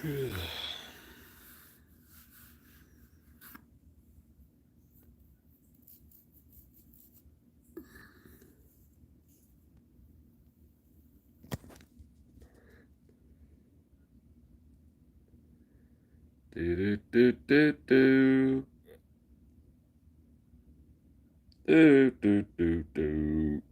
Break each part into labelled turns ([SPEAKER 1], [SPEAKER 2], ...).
[SPEAKER 1] Do do do do do do do do.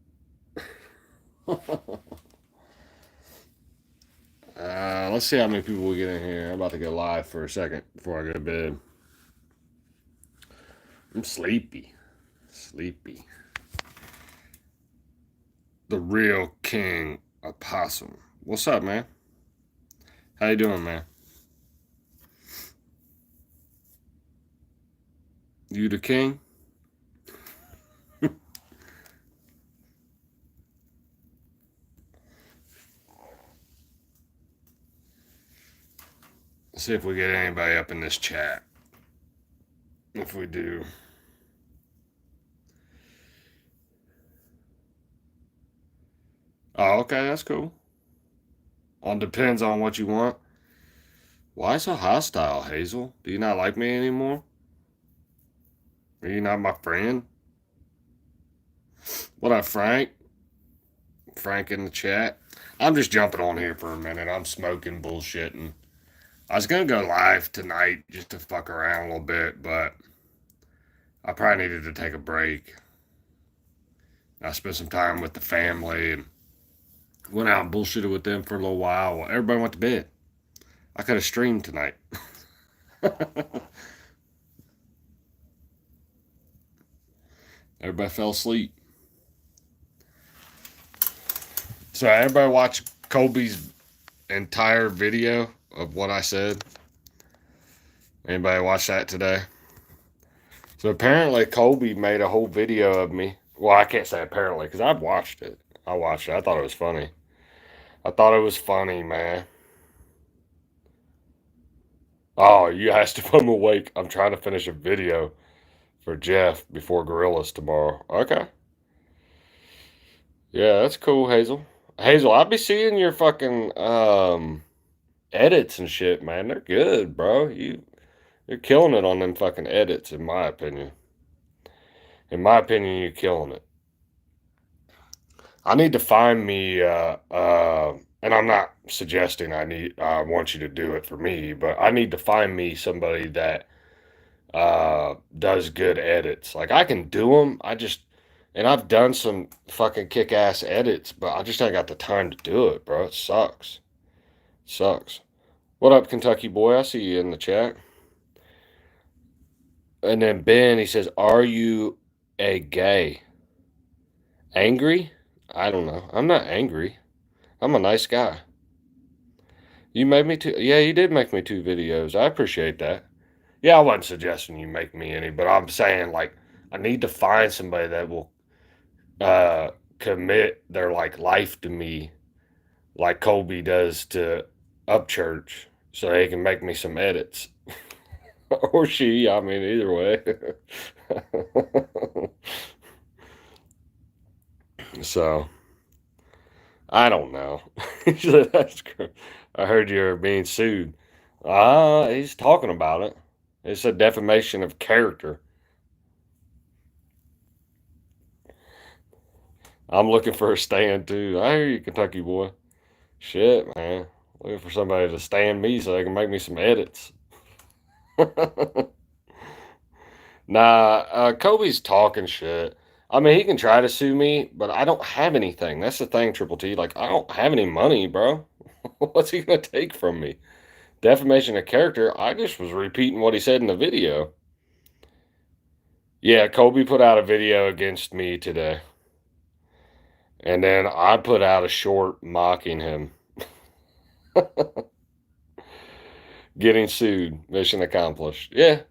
[SPEAKER 1] Let's see how many people we get in here. I'm about to go live for a second before I go to bed. I'm sleepy. Sleepy. The real king opossum. What's up, man? How you doing, man? You the king? Let's see if we get anybody up in this chat. If we do. Oh, okay, that's cool. All depends on what you want. Why so hostile, Hazel? Do you not like me anymore? Are you not my friend? What up, Frank? Frank in the chat. I'm just jumping on here for a minute. I'm smoking bullshitting. I was gonna go live tonight just to fuck around a little bit, but I probably needed to take a break. I spent some time with the family and went out and bullshitted with them for a little while while everybody went to bed. I could have streamed tonight. Everybody fell asleep. So everybody watch Colby's entire video of what I said. Anybody watch that today? So apparently Colby made a whole video of me. Well, I can't say apparently because I've watched it. I watched it. I thought it was funny. I thought it was funny, man. Oh, you asked if I'm awake. I'm trying to finish a video for Jeff before Gorillas tomorrow. Okay. Yeah, that's cool, Hazel. Hazel, I'll be seeing your fucking edits and shit, man. They're good, bro. You're killing it on them fucking edits, in my opinion. In my opinion, you're killing it. I need to find me, and I'm not suggesting I want you to do it for me, but I need to find me somebody that does good edits. Like I can do them, and I've done some fucking kick ass edits, but I just ain't got the time to do it, bro. It sucks. Sucks. What up, Kentucky boy? I see you in the chat. And then Ben, he says, "Are you a gay? Angry? I don't know. I'm not angry. I'm a nice guy. You made me two. Yeah, you did make me two videos. I appreciate that. Yeah, I wasn't suggesting you make me any, but I'm saying like I need to find somebody that will commit their like life to me, like Colby does to Upchurch, so they can make me some edits, or she. I mean, either way. So I don't know. That's I heard you're being sued. He's talking about it. It's a defamation of character. I'm looking for a stand too. I hear you, Kentucky boy. Shit, man. Looking for somebody to stand me so they can make me some edits. Nah, Kobe's talking shit. I mean, he can try to sue me, but I don't have anything. That's the thing, Triple T. Like, I don't have any money, bro. What's he gonna take from me? Defamation of character. I just was repeating what he said in the video. Yeah, Kobe put out a video against me today. And then I put out a short mocking him. Getting sued. Mission accomplished. Yeah,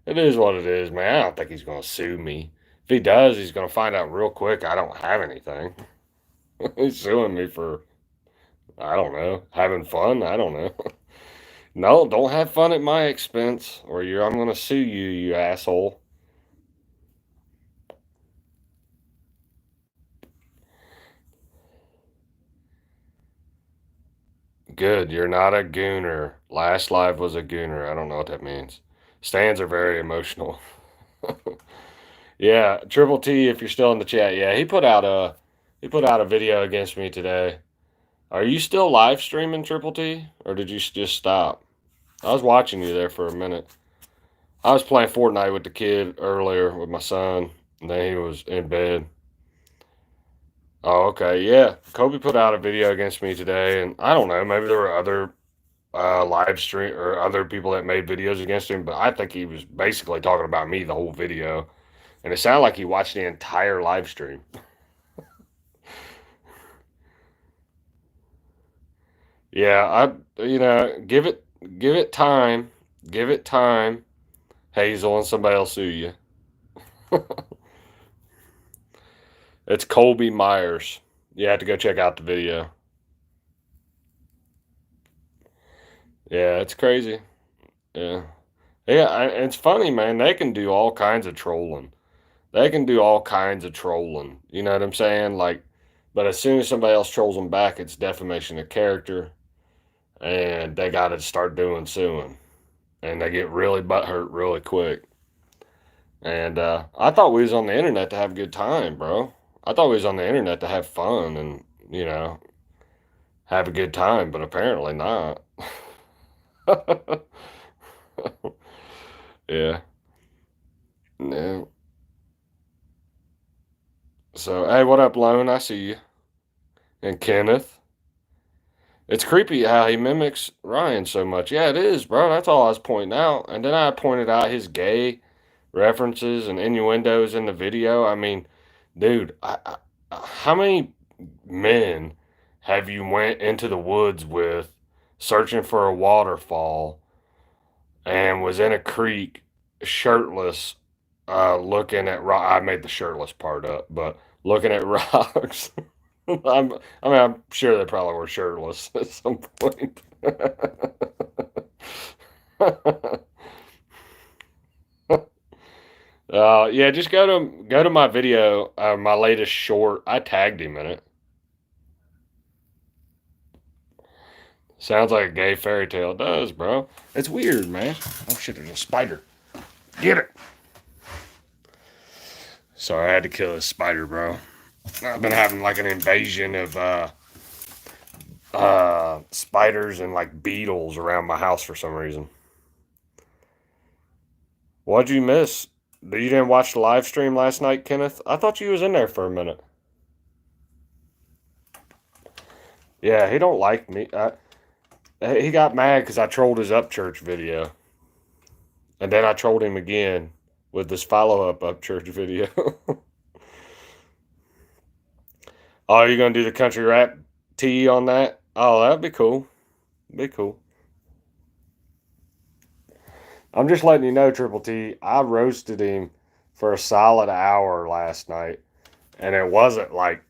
[SPEAKER 1] it is what it is, man. I don't think he's going to sue me. If he does, he's going to find out real quick I don't have anything. He's suing me for, I don't know, having fun? I don't know. No, don't have fun at my expense, or I'm going to sue you, you asshole. good. You're not a gooner. Last live was a gooner. I don't know what that means. Stands are very emotional. Yeah, Triple T, if you're still in the chat, yeah, he put out a video against me today. Are you still live streaming, Triple T, or did you just stop? I was watching you there for a minute. I was playing Fortnite with the kid earlier with my son, and then he was in bed. Oh, okay, yeah. Kobe put out a video against me today, and I don't know, maybe there were other live stream or other people that made videos against him, but I think he was basically talking about me the whole video, and it sounded like he watched the entire live stream. Yeah, give it time, give it time, Hazel, and somebody will sue you. It's Colby Myers. You have to go check out the video. Yeah, it's crazy. Yeah. Yeah, it's funny, man. They can do all kinds of trolling. They can do all kinds of trolling. You know what I'm saying? Like, but as soon as somebody else trolls them back, it's defamation of character, and they got to start doing suing, and they get really butthurt really quick. And I thought we was on the internet to have a good time, bro. I thought we was on the internet to have fun and have a good time, but apparently not. Yeah. No. So, hey, what up, Lone? I see you. And Kenneth. It's creepy how he mimics Ryan so much. Yeah, it is, bro. That's all I was pointing out. And then I pointed out his gay references and innuendos in the video. I mean, dude, how many men have you went into the woods with searching for a waterfall and was in a creek shirtless, looking at rock? I made the shirtless part up, but looking at rocks. I'm sure they probably were shirtless at some point. Yeah, just go to my video, my latest short. I tagged him in it. Sounds like a gay fairy tale. It does, bro. It's weird, man. Oh shit, there's a spider. Get it. Sorry, I had to kill this spider, bro. I've been having like an invasion of spiders and like beetles around my house for some reason. What'd you miss? You didn't watch the live stream last night, Kenneth? I thought you was in there for a minute. Yeah, he don't like me. He got mad because I trolled his Upchurch video, and then I trolled him again with this follow-up Upchurch video. Oh, you gonna do the country rap T on that? Oh, that'd be cool. Be cool. I'm just letting you know, Triple T. I roasted him for a solid hour last night, and it wasn't like,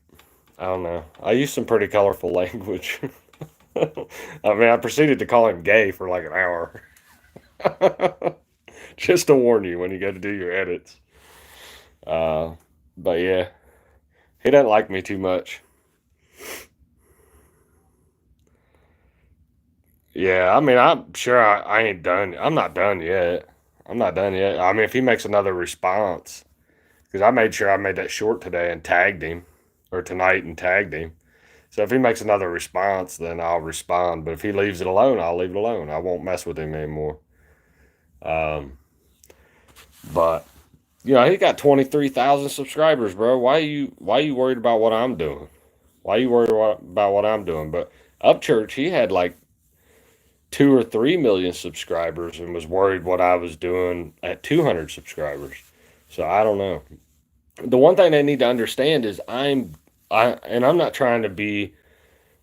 [SPEAKER 1] I don't know. I used some pretty colorful language. I mean, I proceeded to call him gay for like an hour. Just to warn you when you go to do your edits. Uh, but yeah, he doesn't like me too much. Yeah, I mean, I'm sure I ain't done. I'm not done yet. I'm not done yet. I mean, if he makes another response, because I made sure I made that short today and tagged him, or tonight and tagged him. So if he makes another response, then I'll respond. But if he leaves it alone, I'll leave it alone. I won't mess with him anymore. Um, but he got 23,000 subscribers, bro. Why you worried about what I'm doing? Why you worried about what I'm doing? But Upchurch, he had like 2 or 3 million subscribers and was worried what I was doing at 200 subscribers. So I don't know. The one thing they need to understand is I'm not trying to be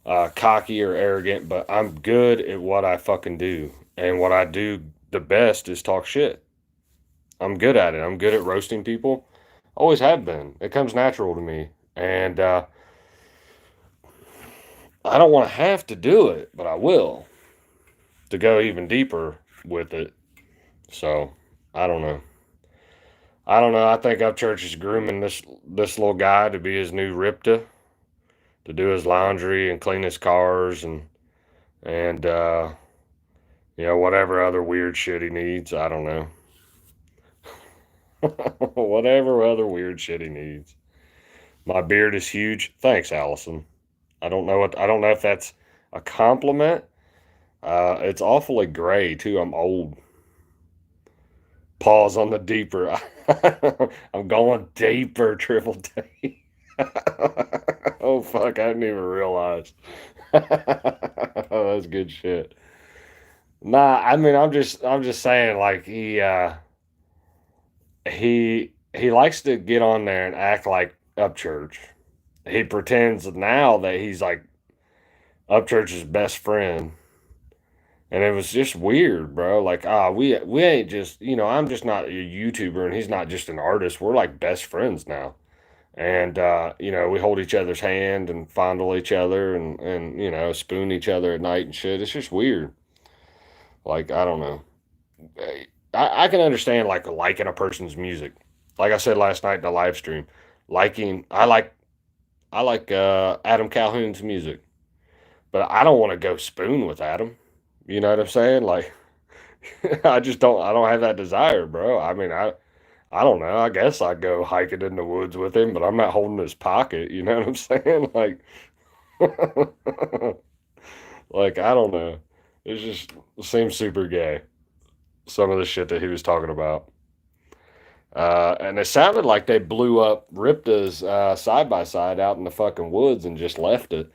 [SPEAKER 1] cocky or arrogant, but I'm good at what I fucking do, and what I do the best is talk shit. I'm good at it. I'm good at roasting people. Always have been. It comes natural to me, and I don't want to have to do it, but I will to go even deeper with it. So I don't know. I don't know. I think Upchurch is grooming this little guy to be his new Ripta, to do his laundry and clean his cars and And, whatever other weird shit he needs. I don't know. Whatever other weird shit he needs. My beard is huge. Thanks, Allison. I don't know if that's a compliment. It's awfully gray too. I'm old. Pause on the deeper. I'm going deeper, Triple T. Oh fuck, I didn't even realize. Oh, that's good shit. Nah, I mean I'm just saying like he likes to get on there and act like Upchurch. He pretends now that he's like Upchurch's best friend. And it was just weird, bro. Like, we ain't just, I'm just not a YouTuber and he's not just an artist. We're like best friends now. And we hold each other's hand and fondle each other and spoon each other at night and shit. It's just weird. Like, I don't know. I can understand like liking a person's music. Like I said last night in the live stream, liking I like Adam Calhoun's music, but I don't want to go spoon with Adam. You know what I'm saying? Like I don't have that desire, bro. I mean, I don't know. I guess I'd go hiking in the woods with him, but I'm not holding his pocket. You know what I'm saying? Like, like I don't know. It seems super gay. Some of the shit that he was talking about. And it sounded like they blew up Ripta's side by side out in the fucking woods and just left it.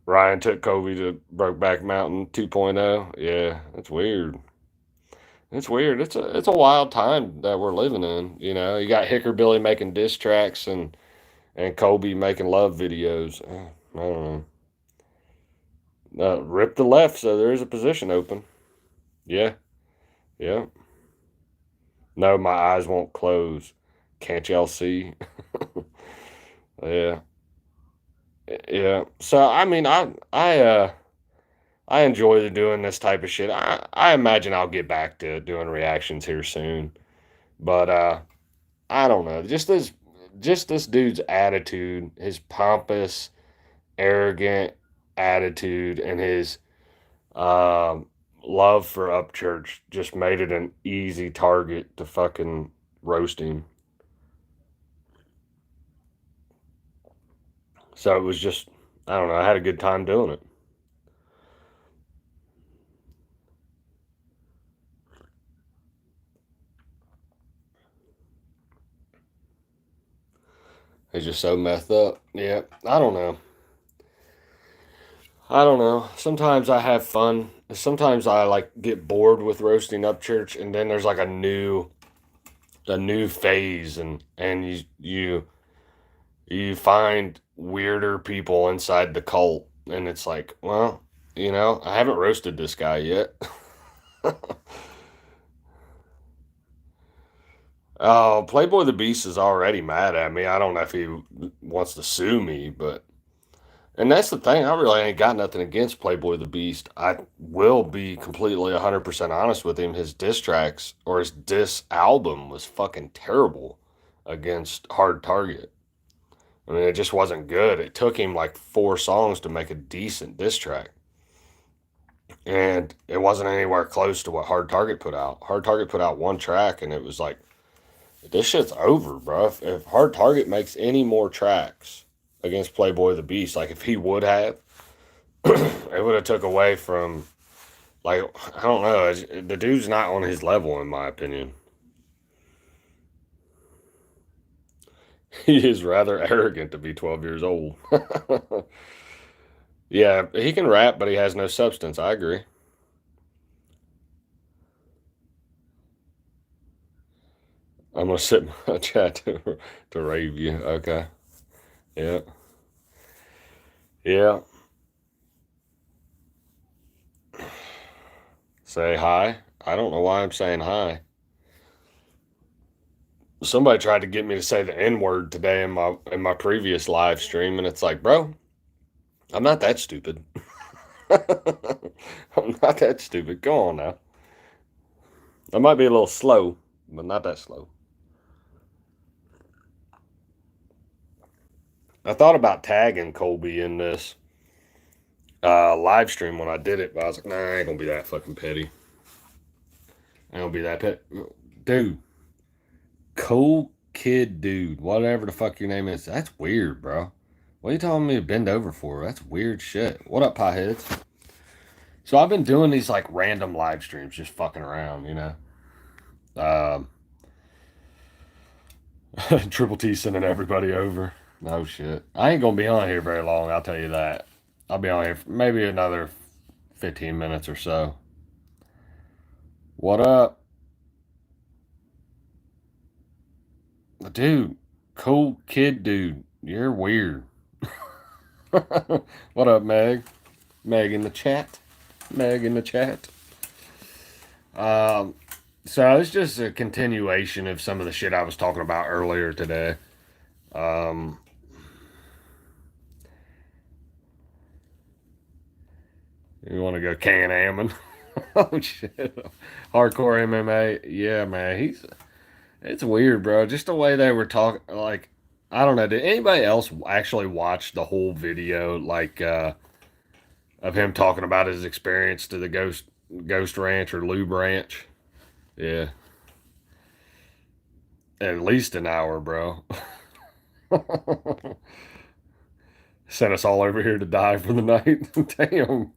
[SPEAKER 1] Ryan took Kobe to Brokeback Mountain 2.0. Yeah, it's weird. It's weird. It's a wild time that we're living in. You got Hickerbilly making diss tracks and Kobe making love videos. I don't know. Rip the left, so there is a position open. Yeah, yeah. No, my eyes won't close. Can't y'all see? Yeah, yeah. So I mean, I enjoy doing this type of shit. I imagine I'll get back to doing reactions here soon. But I don't know. Just this dude's attitude, his pompous, arrogant attitude, and his um, love for Upchurch just made it an easy target to fucking roast him. So it was just, I don't know. I had a good time doing it. It's just so messed up. Yeah, I don't know. I don't know. Sometimes I have fun. Sometimes I like get bored with roasting Upchurch, and then there's like a new phase, and you find weirder people inside the cult, and it's like, well, I haven't roasted this guy yet. Oh, Playboy the Beast is already mad at me. I don't know if he wants to sue me, but and that's the thing. I really ain't got nothing against Playboy the Beast. I will be completely 100% honest with him. His diss tracks or his diss album was fucking terrible against Hard Target. I mean, it just wasn't good. It took him like 4 songs to make a decent diss track. And it wasn't anywhere close to what Hard Target put out. Hard Target put out one track and it was like, this shit's over, bro. If Hard Target makes any more tracks against Playboy the Beast, like if he would have, it would have took away from, like, I don't know. The dude's not on his level, in my opinion. He is rather arrogant to be 12 years old. Yeah, he can rap, but he has no substance. I agree. I'm gonna sit my chat to rave you. Okay. Yeah. Yeah. Say hi. I don't know why I'm saying hi. Somebody tried to get me to say the N word today in my previous live stream, and it's like, bro, I'm not that stupid. I'm not that stupid. Go on now. I might be a little slow, but not that slow. I thought about tagging Colby in this live stream when I did it, but I was like, nah, I ain't gonna be that fucking petty. I ain't gonna be that petty. Dude, cool kid dude, whatever the fuck your name is. That's weird, bro. What are you telling me to bend over for? That's weird shit. What up, potheads? So I've been doing these like random live streams, just fucking around, you know. Um, Triple T sending everybody over. No shit. I ain't gonna be on here very long. I'll tell you that. I'll be on here for maybe another 15 minutes or so. What up, dude? Cool kid, dude. You're weird. What up, Meg? Meg in the chat. Meg in the chat. Um, so it's just a continuation of some of the shit I was talking about earlier today. Um, you want to go Can Ammon? Oh shit! Hardcore MMA. Yeah, man. It's weird, bro. Just the way they were talking. Like, I don't know. Did anybody else actually watch the whole video? Like, of him talking about his experience to the Ghost Ranch or Lube Ranch. Yeah, at least an hour, bro. Sent us all over here to die for the night. Damn,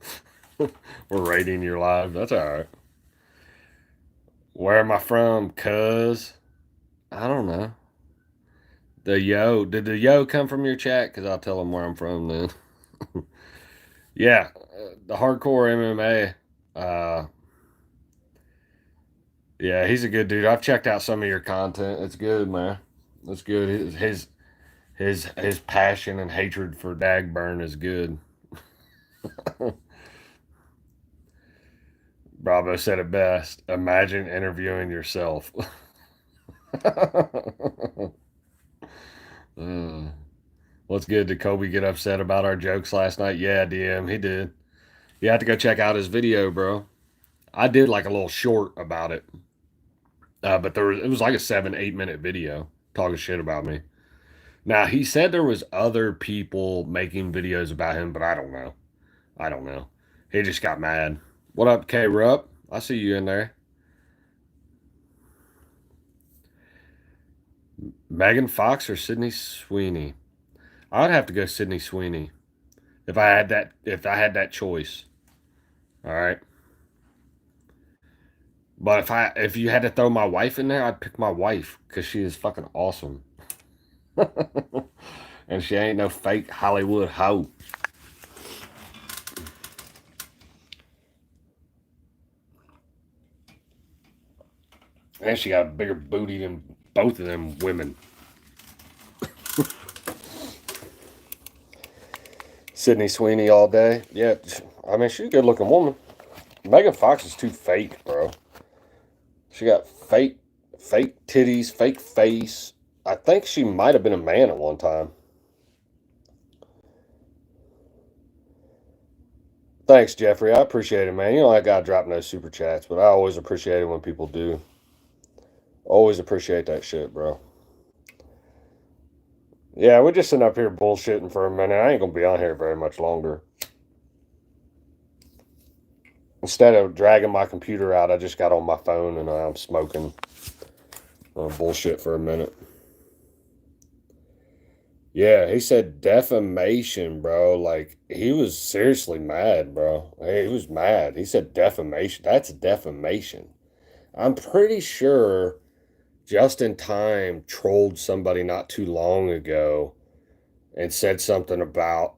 [SPEAKER 1] we're raiding your live. That's all right. Where am I from, cuz? I don't know. The yo, did the yo come from your chat? Because I'll tell them where I'm from then. Yeah, the hardcore MMA. Yeah, he's a good dude. I've checked out some of your content. It's good, man. It's good. His passion and hatred for Dagburn is good. Bravo said it best. Imagine interviewing yourself. Well, it's good. Did Kobe get upset about our jokes last night? Yeah, DM, he did. You have to go check out his video, bro. I did like a little short about it, but it was like a 7-8 minute video talking shit about me. Now he said there was other people making videos about him, but I don't know. I don't know. He just got mad. What up, K Rupp? I see you in there. Megan Fox or Sydney Sweeney? I'd have to go Sydney Sweeney if I had that choice. All right. But if you had to throw my wife in there, I'd pick my wife because she is fucking awesome. And she ain't no fake Hollywood hoe. And she got a bigger booty than both of them women. Sydney Sweeney all day. Yeah, I mean, she's a good looking woman. Megan Fox is too fake, bro. She got fake titties, fake face. I think she might have been a man at one time. Thanks, Jeffrey. I appreciate it, man. You know I gotta drop no super chats, but I always appreciate it when people do. Always appreciate that shit, bro. Yeah, we're just sitting up here bullshitting for a minute. I ain't gonna be on here very much longer. Instead of dragging my computer out, I just got on my phone and I'm smoking bullshit for a minute. Yeah, he said defamation, bro. Like, he was seriously mad, bro. He was mad. He said defamation. That's defamation. I'm pretty sure Justin Time trolled somebody not too long ago and said something about,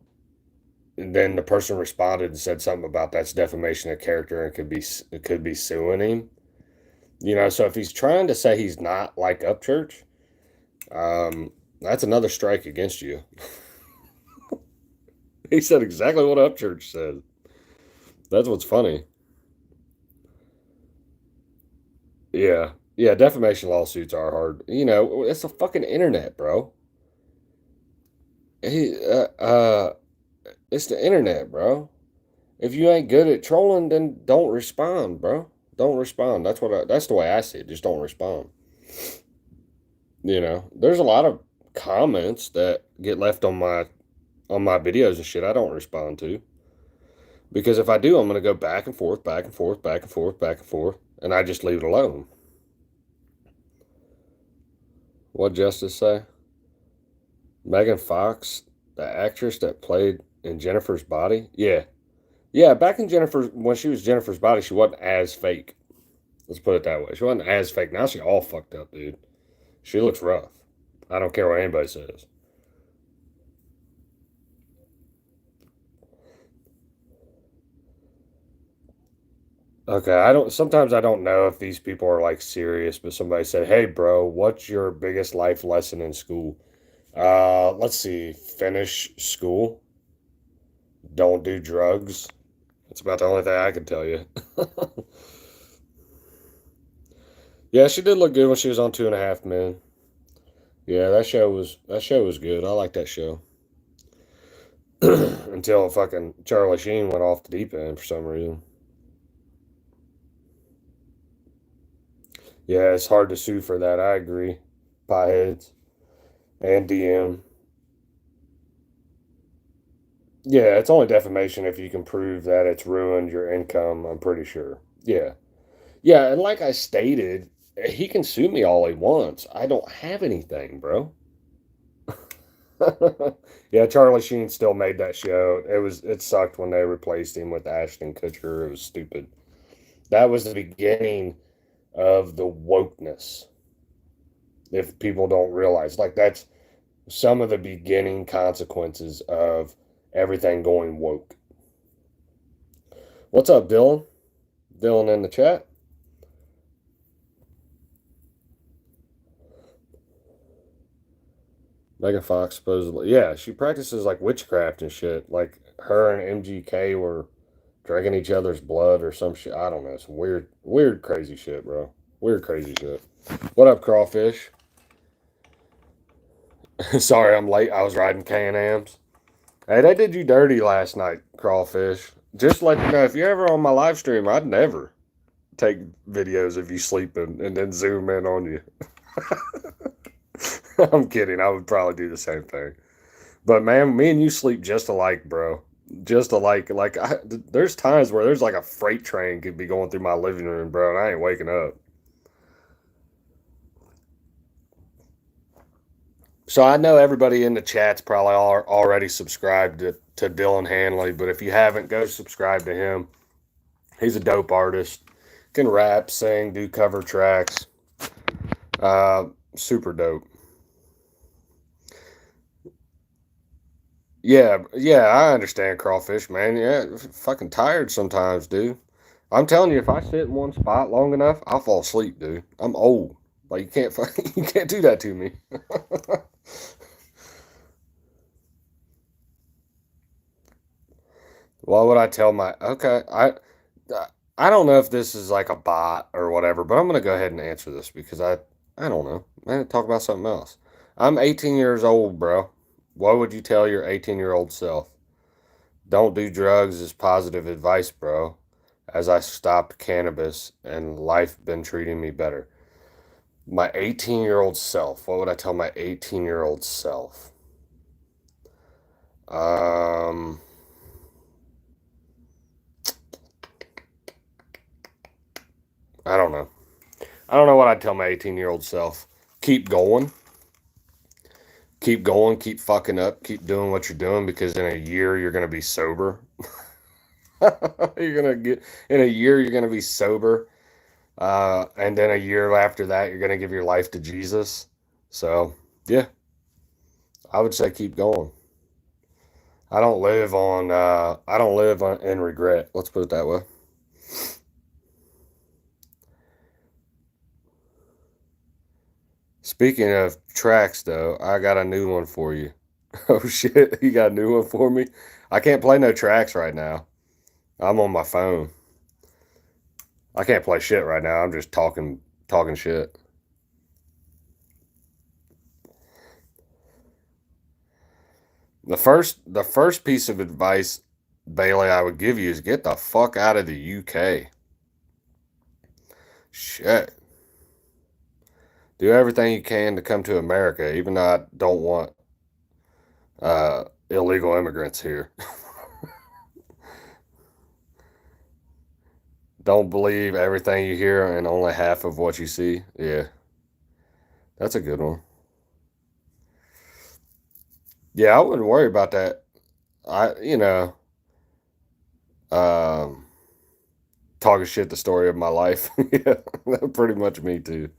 [SPEAKER 1] and then the person responded and said something about that's defamation of character and could be suing him. You know, so if he's trying to say he's not like Upchurch, that's another strike against you. He said exactly what Upchurch said. That's what's funny. Yeah. Yeah, defamation lawsuits are hard. You know, it's the fucking internet, bro. He, it's the internet, bro. If you ain't good at trolling, then don't respond, bro. Don't respond. That's the way I see it. Just don't respond. You know, there's a lot of comments that get left on my videos and shit I don't respond to. Because if I do, I'm going to go back and forth, back and forth, back and forth, back and forth, and I just leave it alone. What Justice say? Megan Fox, the actress that played in Jennifer's Body? Yeah. Yeah, back in when she was Jennifer's Body, she wasn't as fake. Let's put it that way. She wasn't as fake. Now she all fucked up, dude. She looks rough. I don't care what anybody says. Okay, sometimes I don't know if these people are like serious, but somebody said, "Hey bro, what's your biggest life lesson in school?" Let's see. Finish school. Don't do drugs. That's about the only thing I can tell you. Yeah, she did look good when she was on 2.5 Men. Yeah, that show was good. I like that show. Until fucking Charlie Sheen went off the deep end for some reason. Yeah, it's hard to sue for that. I agree. Pieheads and DM. Yeah, it's only defamation if you can prove that it's ruined your income, I'm pretty sure. Yeah. Yeah, and like I stated, he can sue me all he wants. I don't have anything, bro. Yeah, Charlie Sheen still made that show. It sucked when they replaced him with Ashton Kutcher. It was stupid. That was the beginning of the wokeness. If people don't realize, like that's some of the beginning consequences of everything going woke. What's up, Dylan? Dylan in the chat. Megan Fox supposedly, yeah, she practices like witchcraft and shit. Like her and MGK were drinking each other's blood or some shit. I don't know. Some weird, crazy shit, bro. Weird, crazy shit. What up, Crawfish? Sorry, I'm late. I was riding Can-Ams. Hey, they did you dirty last night, Crawfish. Just let you know, if you're ever on my live stream, I'd never take videos of you sleeping and then zoom in on you. I'm kidding. I would probably do the same thing. But man, me and you sleep just alike, bro. Just alike. There's times where there's like a freight train could be going through my living room, bro, and I ain't waking up. So I know everybody in the chat's probably already subscribed to Dylan Hanley, but if you haven't, go subscribe to him. He's a dope artist. Can rap, sing, do cover tracks. Super dope. Yeah, yeah, I understand, Crawfish, man. Yeah, fucking tired sometimes, dude. I'm telling you, if I sit in one spot long enough, I'll fall asleep, dude. I'm old. Like you can't you can't do that to me. Why would I tell my okay? I don't know if this is like a bot or whatever, but I'm gonna go ahead and answer this because I don't know. Man, talk about something else. I'm 18 years old, bro. What would you tell your 18-year-old self? Don't do drugs is positive advice, bro. As I stopped cannabis and life been treating me better. My 18-year-old self. What would I tell my 18-year-old self? Um, I don't know. I don't know what I'd tell my 18-year-old self. Keep going. Keep going. Keep fucking up. Keep doing what you're doing because in a year you're gonna be sober. You're gonna get in a year you're gonna be sober, and then a year after that you're gonna give your life to Jesus. So yeah, I would say keep going. I don't live in regret. Let's put it that way. Speaking of tracks, though, I got a new one for you. Oh shit, you got a new one for me? I can't play no tracks right now. I'm on my phone. I can't play shit right now. I'm just talking shit. The first piece of advice, Bailey, I would give you is get the fuck out of the UK. Shit. Do everything you can to come to America, even though I don't want illegal immigrants here. Don't believe everything you hear and only half of what you see. Yeah, that's a good one. Yeah, I wouldn't worry about that. I um, talking shit, the story of my life. Yeah, pretty much me too.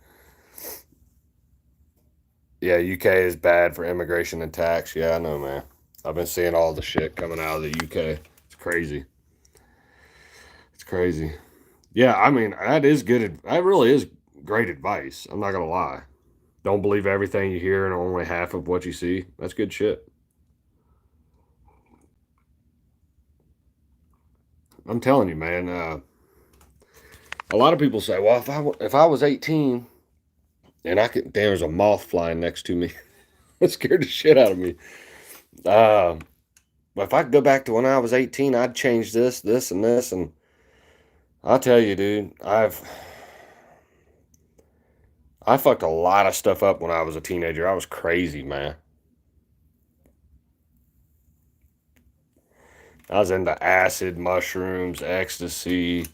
[SPEAKER 1] Yeah, UK is bad for immigration and tax. Yeah, I know, man. I've been seeing all the shit coming out of the UK. It's crazy. It's crazy. Yeah, I mean, that is good. That really is great advice. I'm not going to lie. Don't believe everything you hear and only half of what you see. That's good shit. I'm telling you, man. A lot of people say, well, if I was 18 and there was a moth flying next to me, it scared the shit out of me. Uh, but if I could go back to when I was 18, I'd change this, this, and this. And I'll tell you, dude, I fucked a lot of stuff up when I was a teenager. I was crazy, man. I was into acid, mushrooms, ecstasy,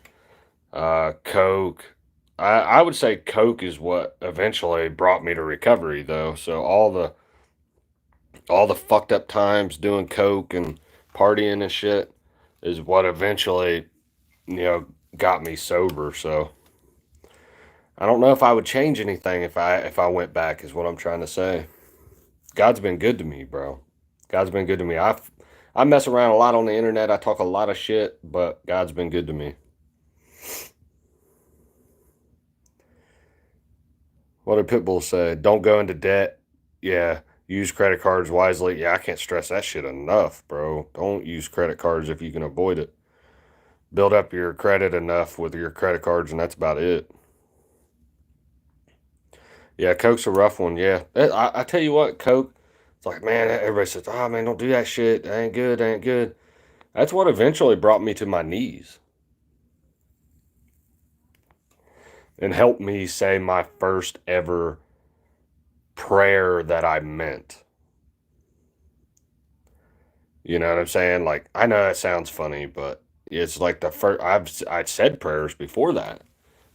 [SPEAKER 1] coke. I would say coke is what eventually brought me to recovery, though. So all the fucked up times doing coke and partying and shit is what eventually, you know, got me sober. So I don't know if I would change anything if I went back. Is what I'm trying to say. God's been good to me, bro. God's been good to me. I mess around a lot on the internet. I talk a lot of shit, but God's been good to me. What did Pitbull say? Don't go into debt. Yeah. Use credit cards wisely. Yeah, I can't stress that shit enough, bro. Don't use credit cards if you can avoid it. Build up your credit enough with your credit cards, and that's about it. Yeah, Coke's a rough one. Yeah. I tell you what, Coke, it's like, man, everybody says, oh, man, don't do that shit. That ain't good. That ain't good. That's what eventually brought me to my knees and helped me say my first ever prayer that I meant. You know what I'm saying? Like, I know that sounds funny, but it's like the first I'd said prayers before that,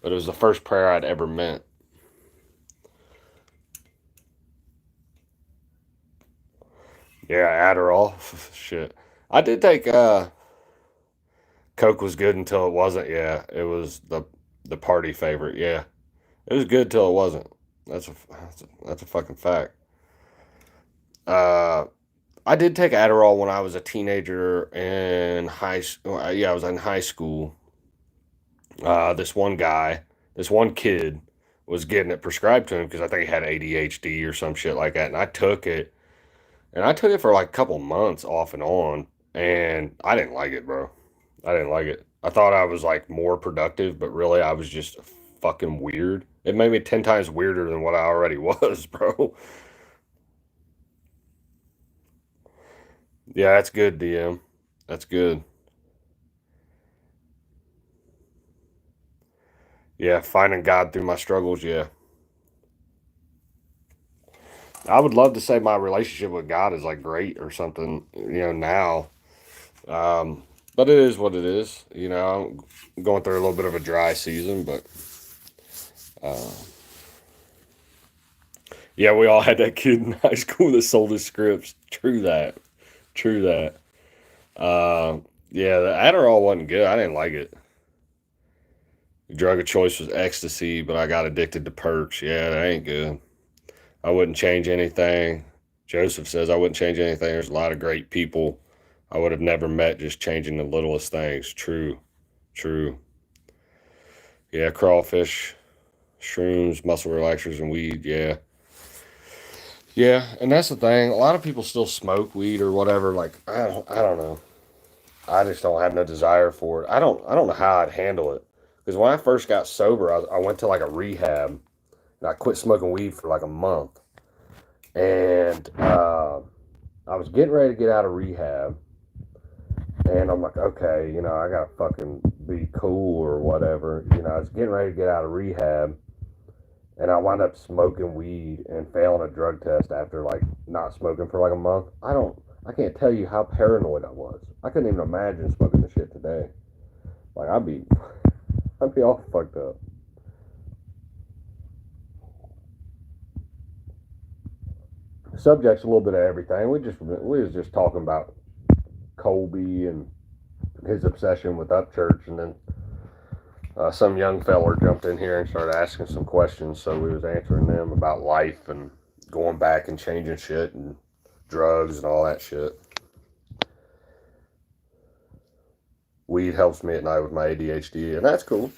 [SPEAKER 1] but it was the first prayer I'd ever meant. Yeah, Adderall. Shit. I did take Coke was good until it wasn't. Yeah, it was the party favorite. Yeah. It was good till it wasn't. That's a fucking fact. Uh I did take Adderall when I was a teenager in high school. Yeah, I was in high school. This one kid was getting it prescribed to him because I think he had ADHD or some shit like that. And I took it for like a couple months off and on, and I didn't like it, bro. I didn't like it. I thought I was like more productive, but really I was just fucking weird. It made me 10 times weirder than what I already was, bro. Yeah, that's good, DM. That's good. Yeah, finding God through my struggles. Yeah. I would love to say my relationship with God is like great or something, now. Um, but it is what it is. I'm going through a little bit of a dry season, but uh, yeah, we all had that kid in high school that sold his scripts. True that. True that. Yeah, the Adderall wasn't good. I didn't like it. The drug of choice was ecstasy, but I got addicted to perks. Yeah, that ain't good. I wouldn't change anything. Joseph says I wouldn't change anything. There's a lot of great people I would have never met just changing the littlest things. True. True. Yeah, crawfish, shrooms, muscle relaxers, and weed. Yeah. Yeah, and that's the thing. A lot of people still smoke weed or whatever. Like I don't know. I just don't have no desire for it. I don't know how I'd handle it because when I first got sober, I went to like a rehab and I quit smoking weed for like a month, and I was getting ready to get out of rehab, and I'm like, okay, I gotta fucking be cool or whatever. I was getting ready to get out of rehab, and I wound up smoking weed and failing a drug test after like not smoking for like a month. I can't tell you how paranoid I was. I couldn't even imagine smoking the shit today. Like I'd be all fucked up. Subject's a little bit of everything. We was just talking about Colby and his obsession with Upchurch, and then some young feller jumped in here and started asking some questions. So we was answering them about life and going back and changing shit and drugs and all that shit. Weed helps me at night with my ADHD, and that's cool.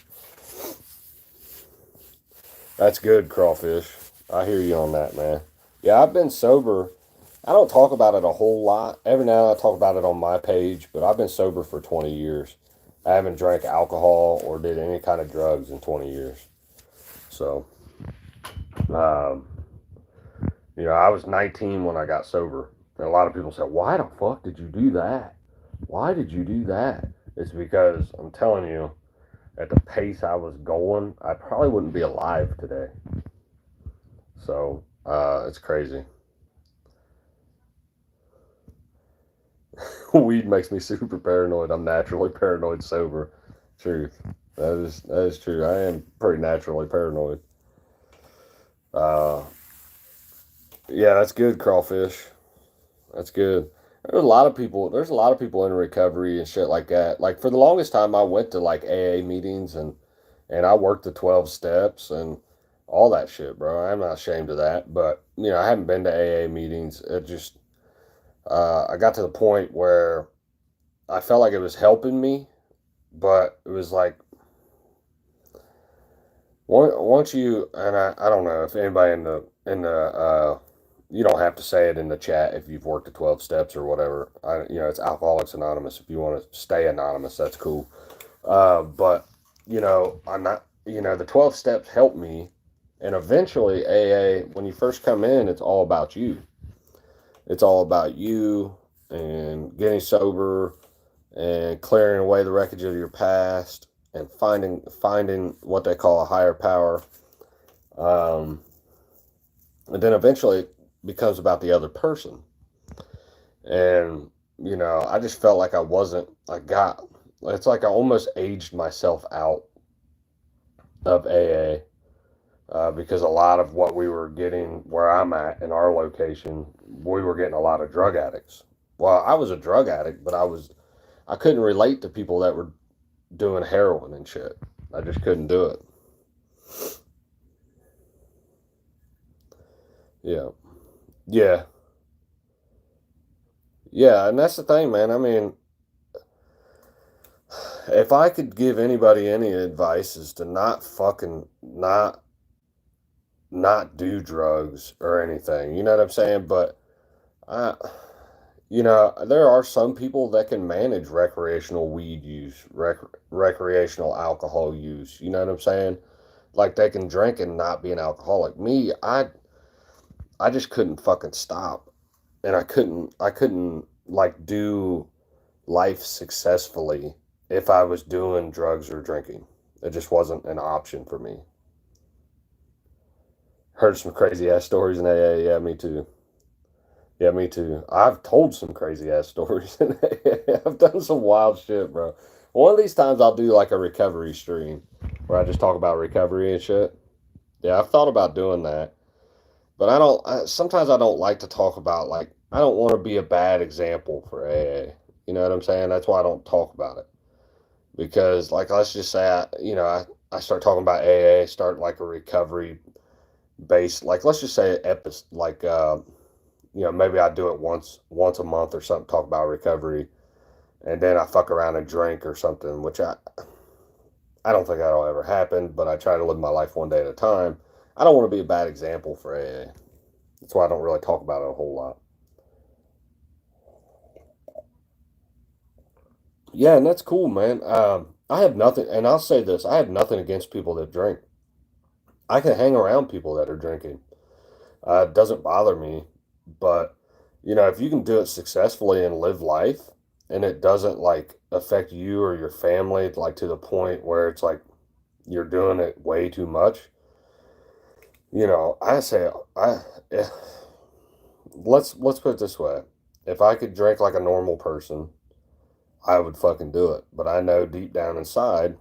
[SPEAKER 1] That's good, Crawfish. I hear you on that, man. Yeah, I've been sober. I don't talk about it a whole lot. Every now and then I talk about it on my page, but I've been sober for 20 years. I haven't drank alcohol or did any kind of drugs in 20 years. So, um, I was 19 when I got sober. And a lot of people said, why the fuck did you do that? Why did you do that? It's because I'm telling you, at the pace I was going, I probably wouldn't be alive today. So, it's crazy. Weed makes me super paranoid. I'm naturally paranoid sober. Truth. That is true. I am pretty naturally paranoid. Uh, yeah, that's good, Crawfish. That's good. There's a lot of people. There's a lot of people in recovery and shit like that. Like for the longest time, I went to like AA meetings and I worked the 12 steps and all that shit, bro. I'm not ashamed of that. But I haven't been to AA meetings. It just I got to the point where I felt like it was helping me, but it was like once you and I don't know if anybody in the you don't have to say it in the chat if you've worked the 12 steps or whatever. It's Alcoholics Anonymous. If you want to stay anonymous, that's cool. But I'm not. The 12 steps help me, and eventually AA. When you first come in, it's all about you. It's all about you and getting sober and clearing away the wreckage of your past and finding what they call a higher power. And then eventually it becomes about the other person. And I just felt like it's like I almost aged myself out of AA. Because a lot of what we were getting where I'm at in our location, we were getting a lot of drug addicts. Well, I was a drug addict, but I couldn't relate to people that were doing heroin and shit. I just couldn't do it. Yeah. Yeah. Yeah, and that's the thing, man. I mean, if I could give anybody any advice is to not do drugs or anything. You know what I'm saying? But I there are some people that can manage recreational weed use, recreational alcohol use. You know what I'm saying? Like they can drink and not be an alcoholic. Me, I just couldn't fucking stop, and I couldn't like do life successfully if I was doing drugs or drinking. It just wasn't an option for me. Heard some crazy ass stories in AA. Yeah, me too. Yeah, me too. I've told some crazy ass stories. I've done some wild shit, bro. One of these times I'll do like a recovery stream where I just talk about recovery and shit. Yeah, I've thought about doing that, but sometimes I don't like to talk about like I don't want to be a bad example for AA. You know what I'm saying? That's why I don't talk about it because like let's just say I start talking about AA, start like a recovery based like let's just say episode like maybe I do it once a month or something, talk about recovery, and then I fuck around and drink or something, which I don't think that'll ever happen, but I try to live my life one day at a time. I don't want to be a bad example for AA. That's why I don't really talk about it a whole lot. Yeah, and that's cool, man. I have nothing, and I'll say this: I have nothing against people that drink. I can hang around people that are drinking. It doesn't bother me, but if you can do it successfully and live life, and it doesn't like affect you or your family, like to the point where it's like you're doing it way too much, You know, I say eh, let's put it this way. If I could drink like a normal person, I would fucking do it. But I know deep down inside,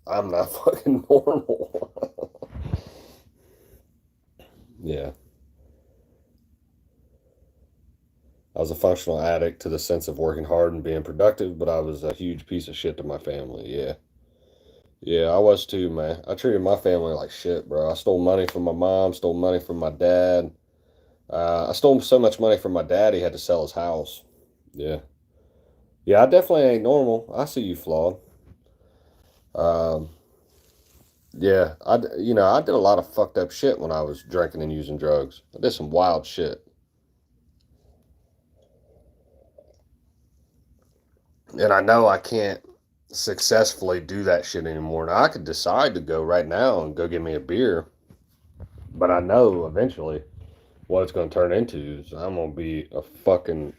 [SPEAKER 1] I'm not fucking normal. Yeah. I was a functional addict to the sense of working hard and being productive, but I was a huge piece of shit to my family. Yeah. Yeah, I was too, man. I treated my family like shit, bro. I stole money from my mom, stole money from my dad. I stole so much money from my dad, he had to sell his house. Yeah. Yeah, I definitely ain't normal. I see you flawed. Um, yeah, I did a lot of fucked up shit when I was drinking and using drugs. I did some wild shit. And I know I can't successfully do that shit anymore. Now, I could decide to go right now and go get me a beer, but I know eventually what it's going to turn into is I'm going to be a fucking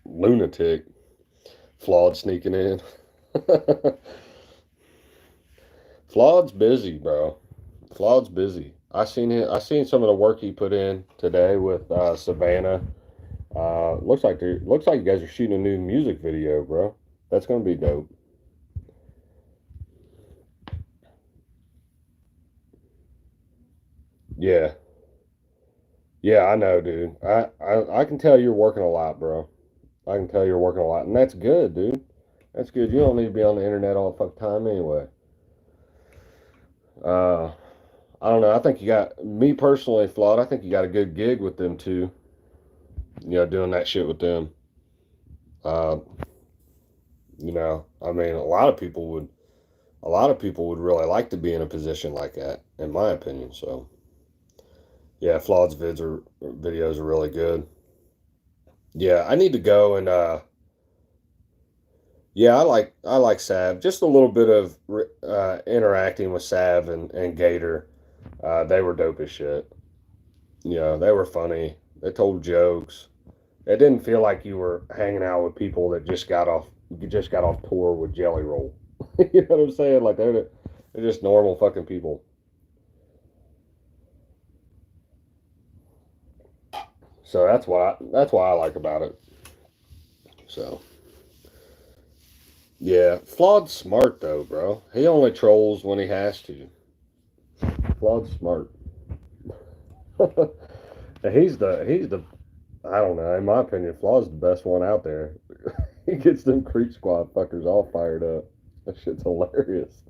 [SPEAKER 1] lunatic, flawed sneaking in. Flawed's busy, bro. Flawed's busy. I seen it. I seen some of the work he put in today with Savannah. Looks like you guys are shooting a new music video, bro. That's gonna be dope. Yeah, yeah, I know, dude. I can tell you're working a lot, bro. I can tell you're working a lot, and that's good, dude. That's good. You don't need to be on the internet all the fuck time anyway. Uh, I don't know. I think you got me personally, Flawed. I think you got a good gig with them too. Doing that shit with them. Uh, I mean, a lot of people would really like to be in a position like that, in my opinion. So, yeah, Flawed's videos are really good. Yeah, I need to go and yeah, I like Sav. Just a little bit of interacting with Sav and Gator. They were dope as shit. They were funny. They told jokes. It didn't feel like you were hanging out with people that just got off tour with Jelly Roll. You know what I'm saying? Like they're just normal fucking people. So that's why I like about it. So yeah, Flawed's smart though, bro. He only trolls when he has to. Flawed's smart. He's the I don't know. In my opinion, Flaw's the best one out there. He gets them Creep Squad fuckers all fired up. That shit's hilarious.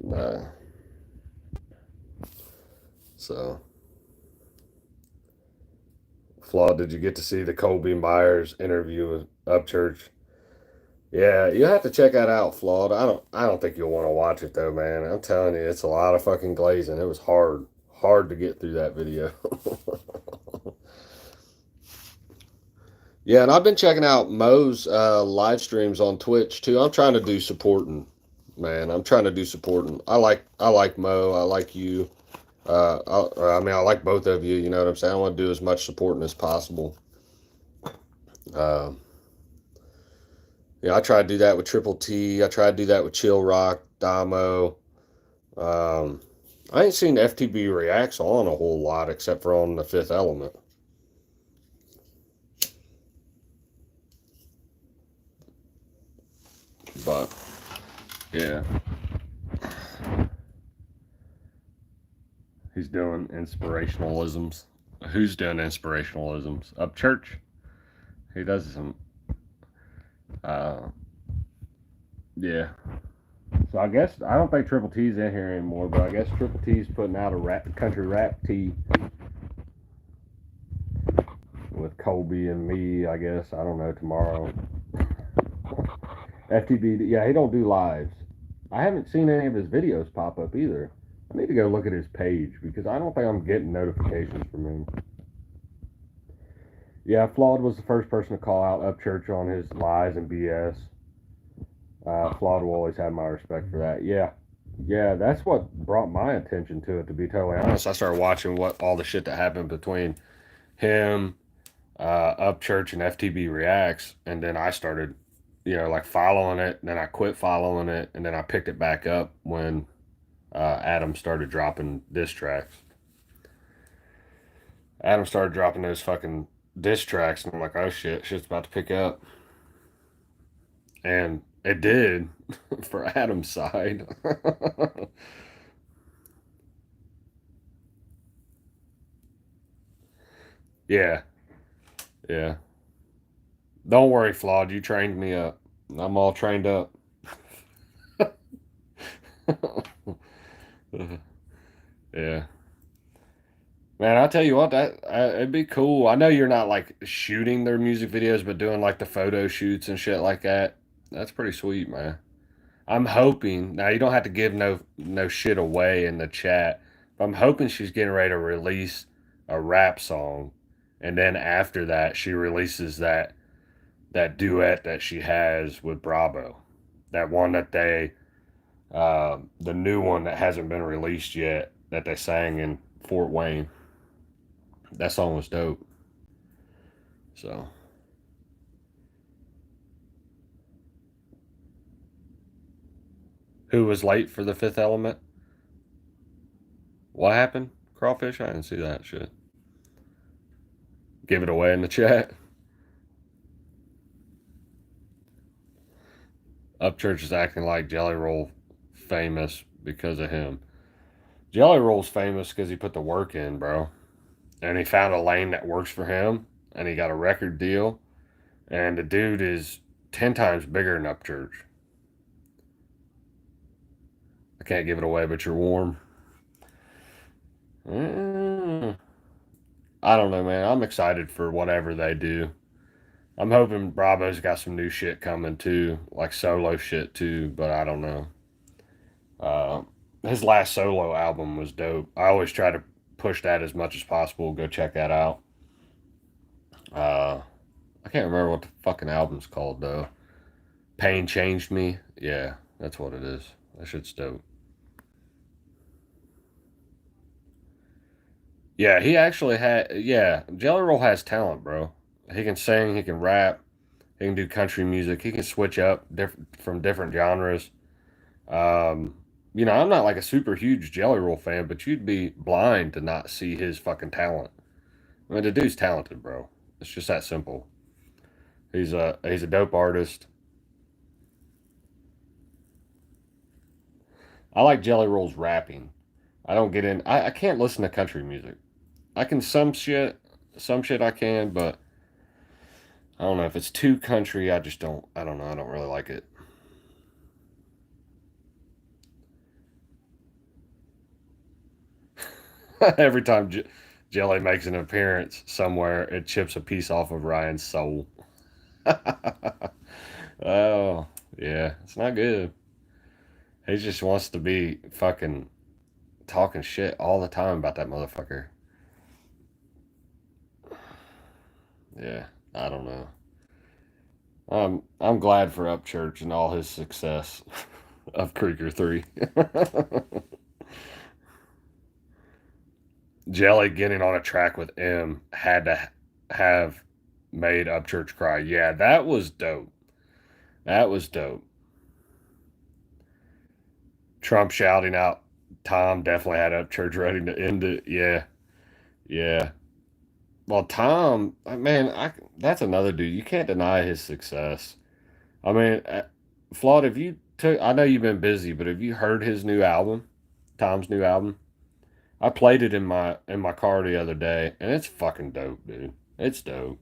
[SPEAKER 1] Nah. So, Flaw, did you get to see the Colby Myers interview with Upchurch? Yeah, you have to check that out, Flawed. I don't think you'll want to watch it though, man. I'm telling you, it's a lot of fucking glazing. It was hard to get through that video. Yeah, and I've been checking out Mo's live streams on Twitch too. I'm trying to do supporting, man. I'm trying to do supporting. I like Mo. I like you. I mean, I like both of you. You know what I'm saying? I want to do as much supporting as possible. Uh, I try to do that with Triple T. I try to do that with Chill Rock, Damo. Um, I ain't seen FTB reacts on a whole lot except for on the Fifth Element. But yeah, he's doing inspirationalisms. Who's doing inspirationalisms? Upchurch. He does some. Uh, yeah. So I guess I don't think Triple T's in here anymore, but I guess Triple T's putting out a country rap tee with Colby and me. I guess I don't know tomorrow. FTB, yeah, he don't do lives. I haven't seen any of his videos pop up either. I need to go look at his page because I don't think I'm getting notifications from him. Yeah, Flawed was the first person to call out Upchurch on his lies and BS. Flawed will always have my respect for that. Yeah, yeah, that's what brought my attention to it. To be totally honest, I started watching what all the shit that happened between him, Upchurch, and FTB Reacts, and then I started, like following it. And then I quit following it, and then I picked it back up when Adam started dropping diss tracks. Adam started dropping those fucking diss tracks, and I'm like, oh shit, shit's about to pick up. And it did for Adam's side. Yeah, yeah. Don't worry, Flawed. You trained me up. I'm all trained up. Yeah. Man, I'll tell you what, it'd be cool. I know you're not like shooting their music videos, but doing like the photo shoots and shit like that. That's pretty sweet, man. I'm hoping now you don't have to give no shit away in the chat, but I'm hoping she's getting ready to release a rap song, and then after that she releases that duet that she has with Bravo, that one that the new one that hasn't been released yet that they sang in Fort Wayne. That song was dope. So who was late for the Fifth Element? What happened? Crawfish? I didn't see that shit. Give it away in the chat. Upchurch is acting like Jelly Roll famous because of him. Jelly Roll's famous because he put the work in, bro. And he found a lane that works for him, and he got a record deal. And the dude is 10 times bigger than Upchurch. I can't give it away, but you're warm. Mm, I don't know, man. I'm excited for whatever they do. I'm hoping Bravo's got some new shit coming too, like solo shit too, but I don't know. Uh, his last solo album was dope. I always try to push that as much as possible. Go check that out. Uh, I can't remember what the fucking album's called though. Pain Changed Me. Yeah, that's what it is. That shit's dope. Yeah, he actually had. Yeah, Jelly Roll has talent, bro. He can sing. He can rap. He can do country music. He can switch up from different genres. Um, I'm not like a super huge Jelly Roll fan, but you'd be blind to not see his fucking talent. I mean, the dude's talented, bro. It's just that simple. He's a dope artist. I like Jelly Roll's rapping. I don't get in. I can't listen to country music. I can some shit I can, but I don't know if it's too country. I just don't. I don't know. I don't really like it. Every time Jelly makes an appearance somewhere, it chips a piece off of Ryan's soul. Oh, yeah, it's not good. He just wants to be fucking talking shit all the time about that motherfucker. Yeah, I don't know. I'm glad for Upchurch and all his success of Creeker 3. Jelly getting on a track with M had to have made Upchurch cry. Yeah, that was dope. That was dope. Trump shouting out Tom definitely had Upchurch ready to end it. Yeah, yeah. Well, Tom, man, that's another dude. You can't deny his success. I mean, Flawed, have you took? I know you've been busy, but have you heard his new album? Tom's new album. I played it in my car the other day, and it's fucking dope, dude. It's dope.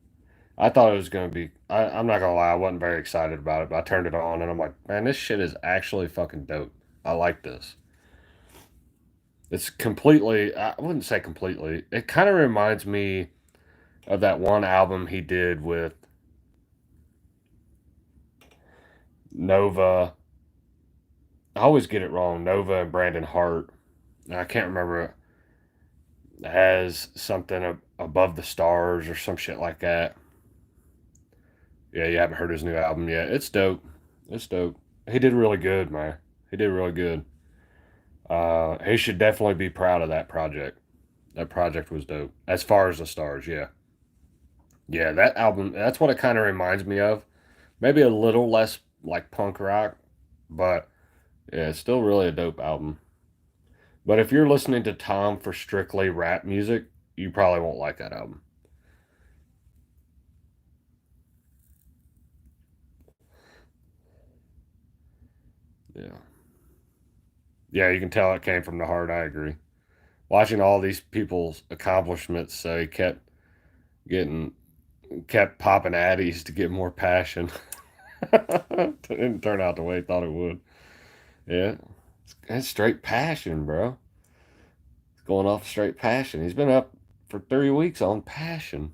[SPEAKER 1] I thought it was gonna be. I'm not gonna lie, I wasn't very excited about it, but I turned it on, and I'm like, man, this shit is actually fucking dope. I like this. It's completely. I wouldn't say completely. It kind of reminds me of that one album he did with Nova. I always get it wrong. Nova and Brandon Hart. I can't remember. It has something above the stars or some shit like that. Yeah, you haven't heard his new album yet. It's dope. It's dope. He did really good, man. He did really good. He should definitely be proud of that project. That project was dope. As far as the stars, yeah. Yeah, that album, that's what it kind of reminds me of. Maybe a little less like punk rock, but yeah, it's still really a dope album. But if you're listening to Tom for strictly rap music, you probably won't like that album. Yeah. Yeah, you can tell it came from the heart. I agree. Watching all these people's accomplishments, so he getting kept popping addies to get more passion. It didn't turn out the way he thought it would. Yeah, it's straight passion, bro. It's going off straight passion. He's been up for 3 weeks on passion.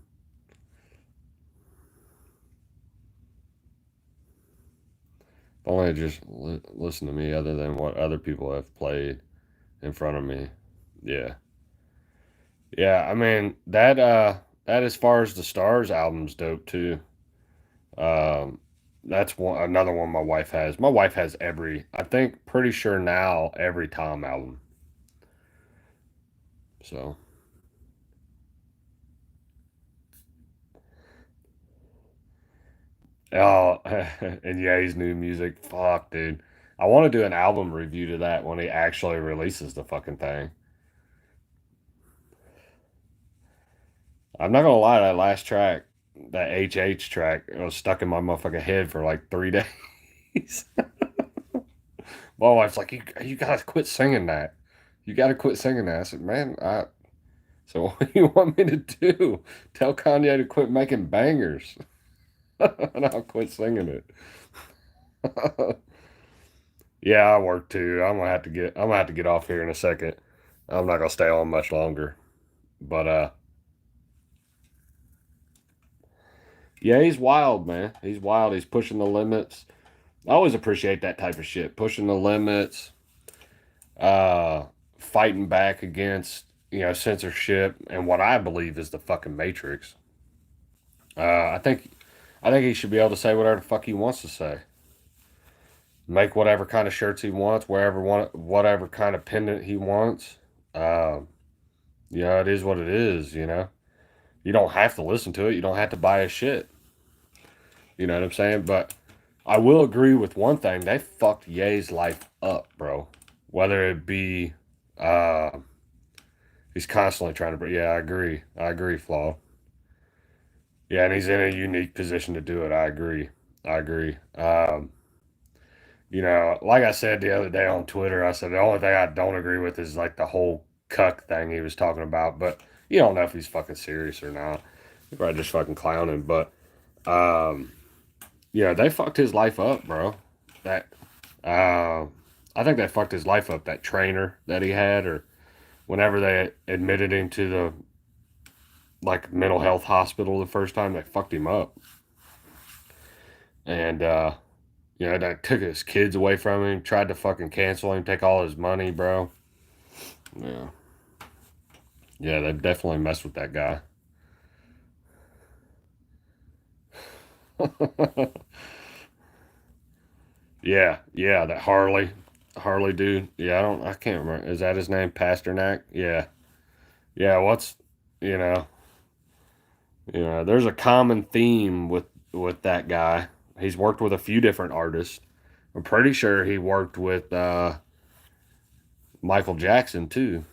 [SPEAKER 1] If only just listen to me, other than what other people have played in front of me. Yeah, yeah. I mean that as far as the Stars album's dope too. Um, that's another one my wife has. My wife has every. I think pretty sure now every Tom album. So. Oh, and Ye's new music. Fuck, dude. I want to do an album review to that when he actually releases the fucking thing. I'm not gonna lie, that last track, that HH track, it was stuck in my motherfucking head for like 3 days. My wife's like, you gotta quit singing that. You gotta quit singing that. I said, man, so what do you want me to do? Tell Kanye to quit making bangers. And I'll quit singing it. Yeah, I work too. I'm gonna have to get off here in a second. I'm not gonna stay on much longer. But yeah, he's wild, man. He's wild. He's pushing the limits. I always appreciate that type of shit. Pushing the limits, uh fighting back against, censorship and what I believe is the fucking Matrix. I think he should be able to say whatever the fuck he wants to say. Make whatever kind of shirts he wants, whatever kind of pendant he wants. Uh, it is what it is. You don't have to listen to it. You don't have to buy his shit. You know what I'm saying? But I will agree with one thing. They fucked Ye's life up, bro. Whether it be, uh, he's constantly trying to. Yeah, I agree. I agree, Flaw. Yeah, and he's in a unique position to do it. I agree. I agree. Like I said the other day on Twitter, I said the only thing I don't agree with is like the whole cuck thing he was talking about. But you don't know if he's fucking serious or not. He's probably just fucking clowning. But um, yeah, they fucked his life up, bro. That uh, I think they fucked his life up. That trainer that he had, or whenever they admitted him to the like mental health hospital the first time, they fucked him up. And they took his kids away from him, tried to fucking cancel him, take all his money, bro. Yeah, yeah, they definitely messed with that guy. Yeah, yeah, that Harley dude. Yeah, I can't remember. Is that his name, Pasternak? Yeah, yeah. You know, there's a common theme with that guy. He's worked with a few different artists. I'm pretty sure he worked with Michael Jackson too.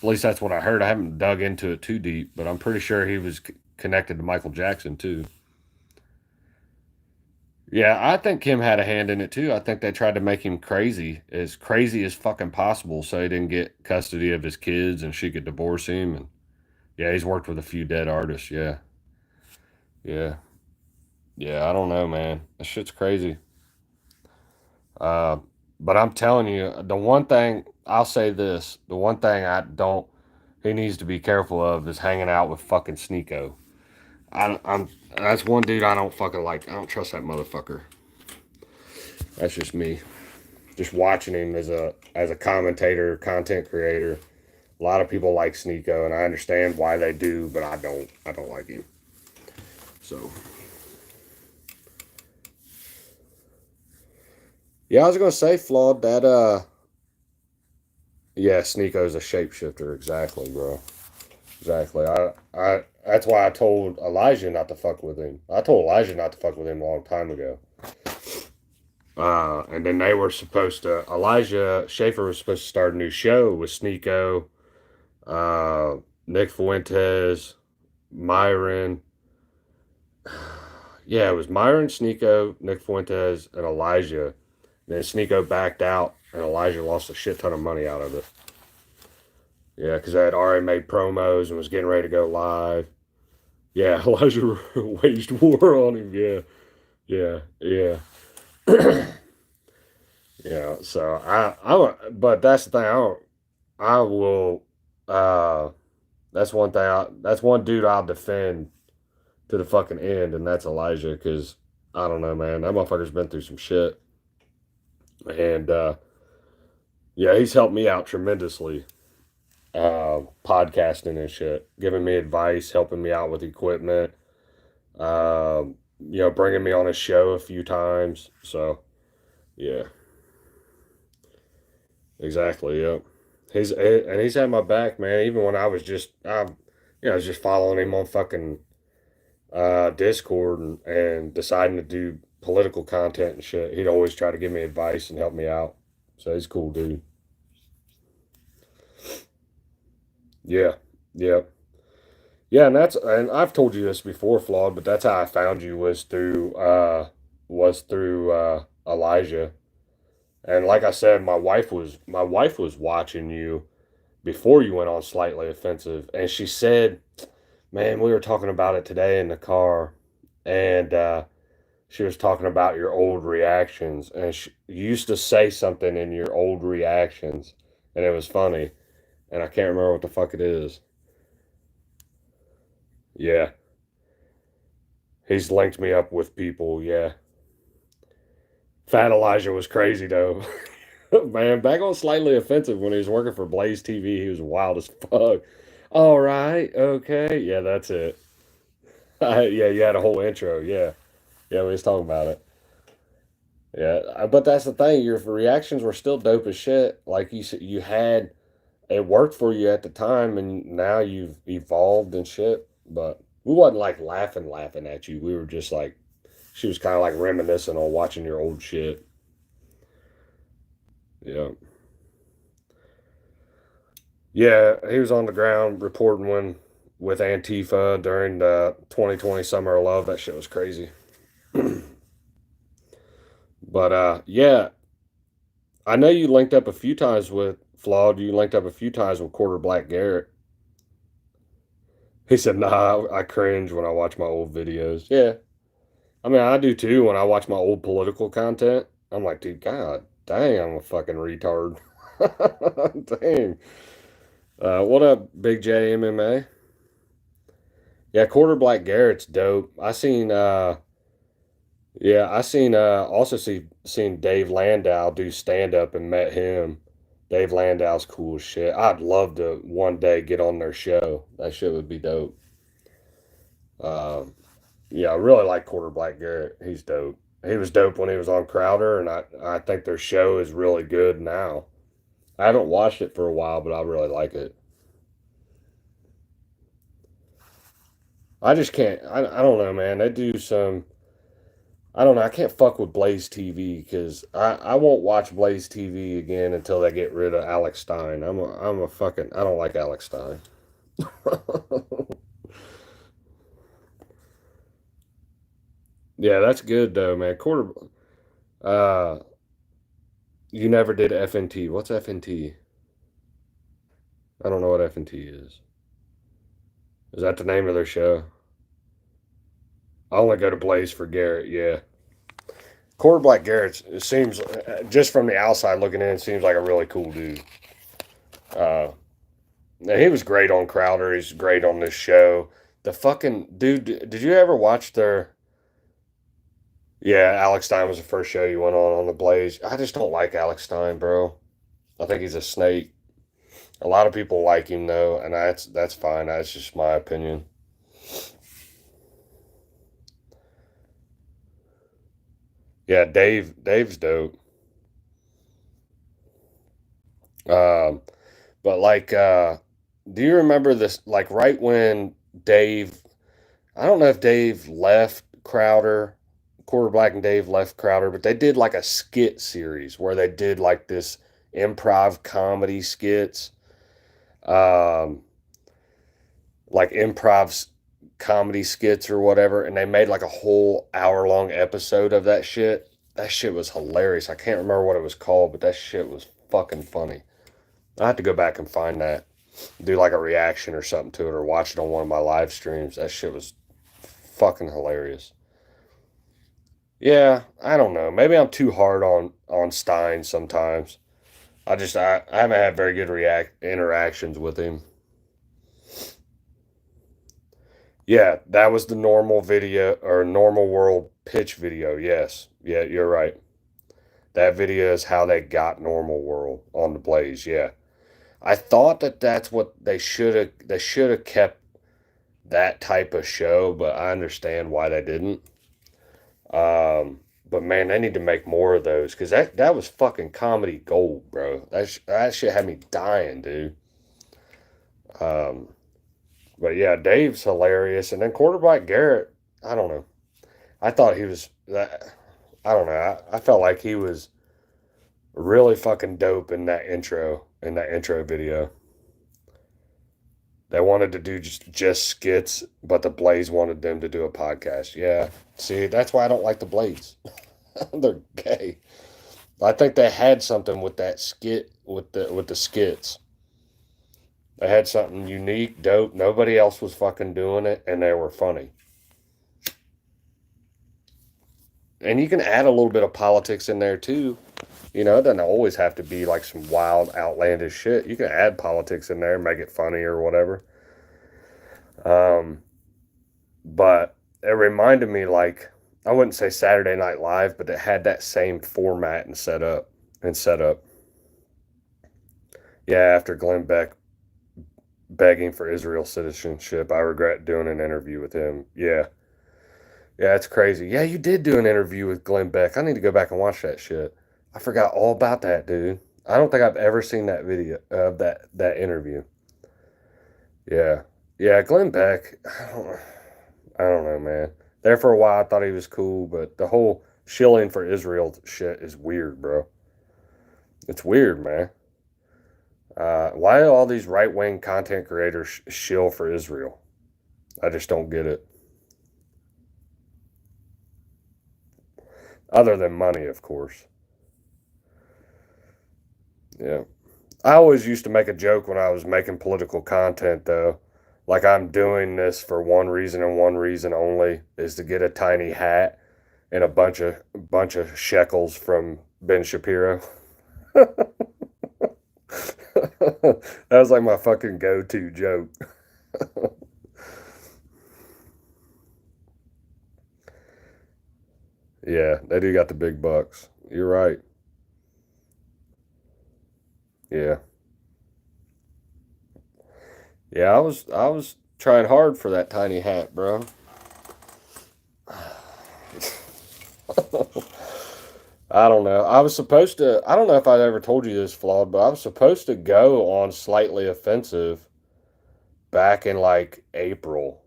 [SPEAKER 1] At least that's what I heard. I haven't dug into it too deep, but I'm pretty sure he was connected to Michael Jackson too. Yeah, I think Kim had a hand in it too. I think they tried to make him crazy as fucking possible, so he didn't get custody of his kids and she could divorce him. And yeah, he's worked with a few dead artists. Yeah, yeah, yeah. I don't know, man. That shit's crazy. Uh, but I'm telling you, the one thing I'll say this: the one thing I don't, he needs to be careful of is hanging out with fucking Sneeko. I'm that's one dude I don't fucking like. I don't trust that motherfucker. That's just me. Just watching him as a commentator, content creator. A lot of people like Sneeko, and I understand why they do, but I don't. I don't like him. So yeah, I was gonna say, flawed that yeah, Sneeko's a shapeshifter. Exactly, bro. Exactly. I that's why I told Elijah not to fuck with him. I told Elijah not to fuck with him a long time ago. And then they were supposed to. Elijah Schaefer was supposed to start a new show with Sneeko, uh, Nick Fuentes, Myron. Yeah, it was Myron, Sneeko, Nick Fuentes, and Elijah. And then Sneeko backed out, and Elijah lost a shit ton of money out of it. Yeah, because I had already made promos and was getting ready to go live. Yeah, Elijah waged war on him. Yeah, yeah, yeah. Yeah, so but that's the thing. I will, uh, that's one thing. That's one dude I'll defend to the fucking end, and that's Elijah. Because I don't know, man, that motherfucker's been through some shit, and yeah, he's helped me out tremendously, podcasting and shit, giving me advice, helping me out with equipment, bringing me on his show a few times. So yeah, exactly. Yep. He's had my back, man. Even when I was I was just following him on fucking Discord and deciding to do political content and shit. He'd always try to give me advice and help me out. So he's a cool dude. Yeah, yeah, yeah. And I've told you this before, Flawed, but that's how I found you was through Elijah. And like I said, my wife was watching you before you went on Slightly Offensive, and she said, "Man, we were talking about it today in the car, and she was talking about your old reactions, and you used to say something in your old reactions, and it was funny, and I can't remember what the fuck it is." Yeah, he's linked me up with people. Yeah, Fat Elijah was crazy though. Man, back on Slightly Offensive when he was working for Blaze TV, he was wild as fuck. All right, okay, yeah, that's it. Yeah, you had a whole intro. Yeah, yeah, we was talking about it. Yeah, but that's the thing. Your reactions were still dope as shit. Like you said, you had it worked for you at the time, and now you've evolved and shit. But we wasn't like laughing at you. We were just like, she was kind of like reminiscing on watching your old shit. Yeah, yeah. He was on the ground reporting when with Antifa during the 2020 Summer of Love. That shit was crazy. But yeah, I know you linked up a few times with Flawed. You linked up a few times with Quarter Black Garrett. He said, "Nah, I cringe when I watch my old videos." Yeah, I mean, I do too when I watch my old political content. I'm like, dude, God dang, I'm a fucking retard. Dang. What up, Big J MMA? Yeah, Quarter Black Garrett's dope. I seen also seen Dave Landau do stand up and met him. Dave Landau's cool as shit. I'd love to one day get on their show. That shit would be dope. Um, yeah, I really like Quarter Black Garrett. He's dope. He was dope when he was on Crowder, and I think their show is really good now. I haven't watched it for a while, but I really like it. I just can't. I don't know, man. They do some. I don't know. I can't fuck with Blaze TV because I won't watch Blaze TV again until they get rid of Alex Stein. I'm a fucking. I don't like Alex Stein. Yeah, that's good though, man. Uh, you never did FNT. What's FNT? I don't know what FNT is. Is that the name of their show? I only go to Blaze for Garrett. Yeah, Quarter Black Garrett. It seems just from the outside looking in, seems like a really cool dude. Uh, he was great on Crowder. He's great on this show. The fucking dude. Did you ever watch their? Yeah, Alex Stein was the first show you went on the Blaze. I just don't like Alex Stein, bro. I think he's a snake. A lot of people like him though, and that's fine. That's just my opinion. Yeah, Dave's dope. Um, but like, do you remember this? Like right when Dave, I don't know if Dave left Crowder, Quarter Black and Dave left Crowder, but they did like a skit series where they did like this improv comedy skits. Um, like improv comedy skits or whatever, and they made like a whole hour-long episode of that shit. That shit was hilarious. I can't remember what it was called, but that shit was fucking funny. I have to go back and find that, do like a reaction or something to it, or watch it on one of my live streams. That shit was fucking hilarious. Yeah, I don't know. Maybe I'm too hard on Stein sometimes. I haven't had very good react interactions with him. Yeah, that was the normal video or normal world pitch video. Yes. Yeah, you're right. That video is how they got normal world on the Blaze. Yeah. I thought that that's what they should have kept that type of show, but I understand why they didn't. But man, they need to make more of those because that was fucking comedy gold, bro. That shit had me dying, dude. Um, but yeah, Dave's hilarious, and then quarterback Garrett. I don't know. I thought he was that. I don't know. I felt like he was really fucking dope in that intro video. They wanted to do just skits, but the Blaze wanted them to do a podcast. Yeah. See, that's why I don't like the Blaze. They're gay. I think they had something with that skit with the skits. They had something unique, dope. Nobody else was fucking doing it, and they were funny. And you can add a little bit of politics in there too. You know, it doesn't always have to be like some wild, outlandish shit. You can add politics in there, make it funny or whatever. Um, but it reminded me like I wouldn't say Saturday Night Live, but it had that same format and setup. Yeah, after Glenn Beck begging for Israel citizenship, I regret doing an interview with him. Yeah. Yeah, it's crazy. Yeah, you did do an interview with Glenn Beck. I need to go back and watch that shit. I forgot all about that, dude. I don't think I've ever seen that video of that interview. Yeah. Yeah, Glenn Beck. I don't know, man. There for a while, I thought he was cool, but the whole shilling for Israel shit is weird, bro. It's weird, man. Why do all these right wing content creators shill for Israel? I just don't get it. Other than money, of course. Yeah. I always used to make a joke when I was making political content, though. Like I'm doing this for one reason and one reason only is to get a tiny hat and a bunch of shekels from Ben Shapiro. That was like my fucking go-to joke. Yeah, they do got the big bucks. You're right. Yeah. Yeah, I was trying hard for that tiny hat, bro. I don't know. I don't know if I ever told you this, Flawed, but I was supposed to go on Slightly Offensive back in like April.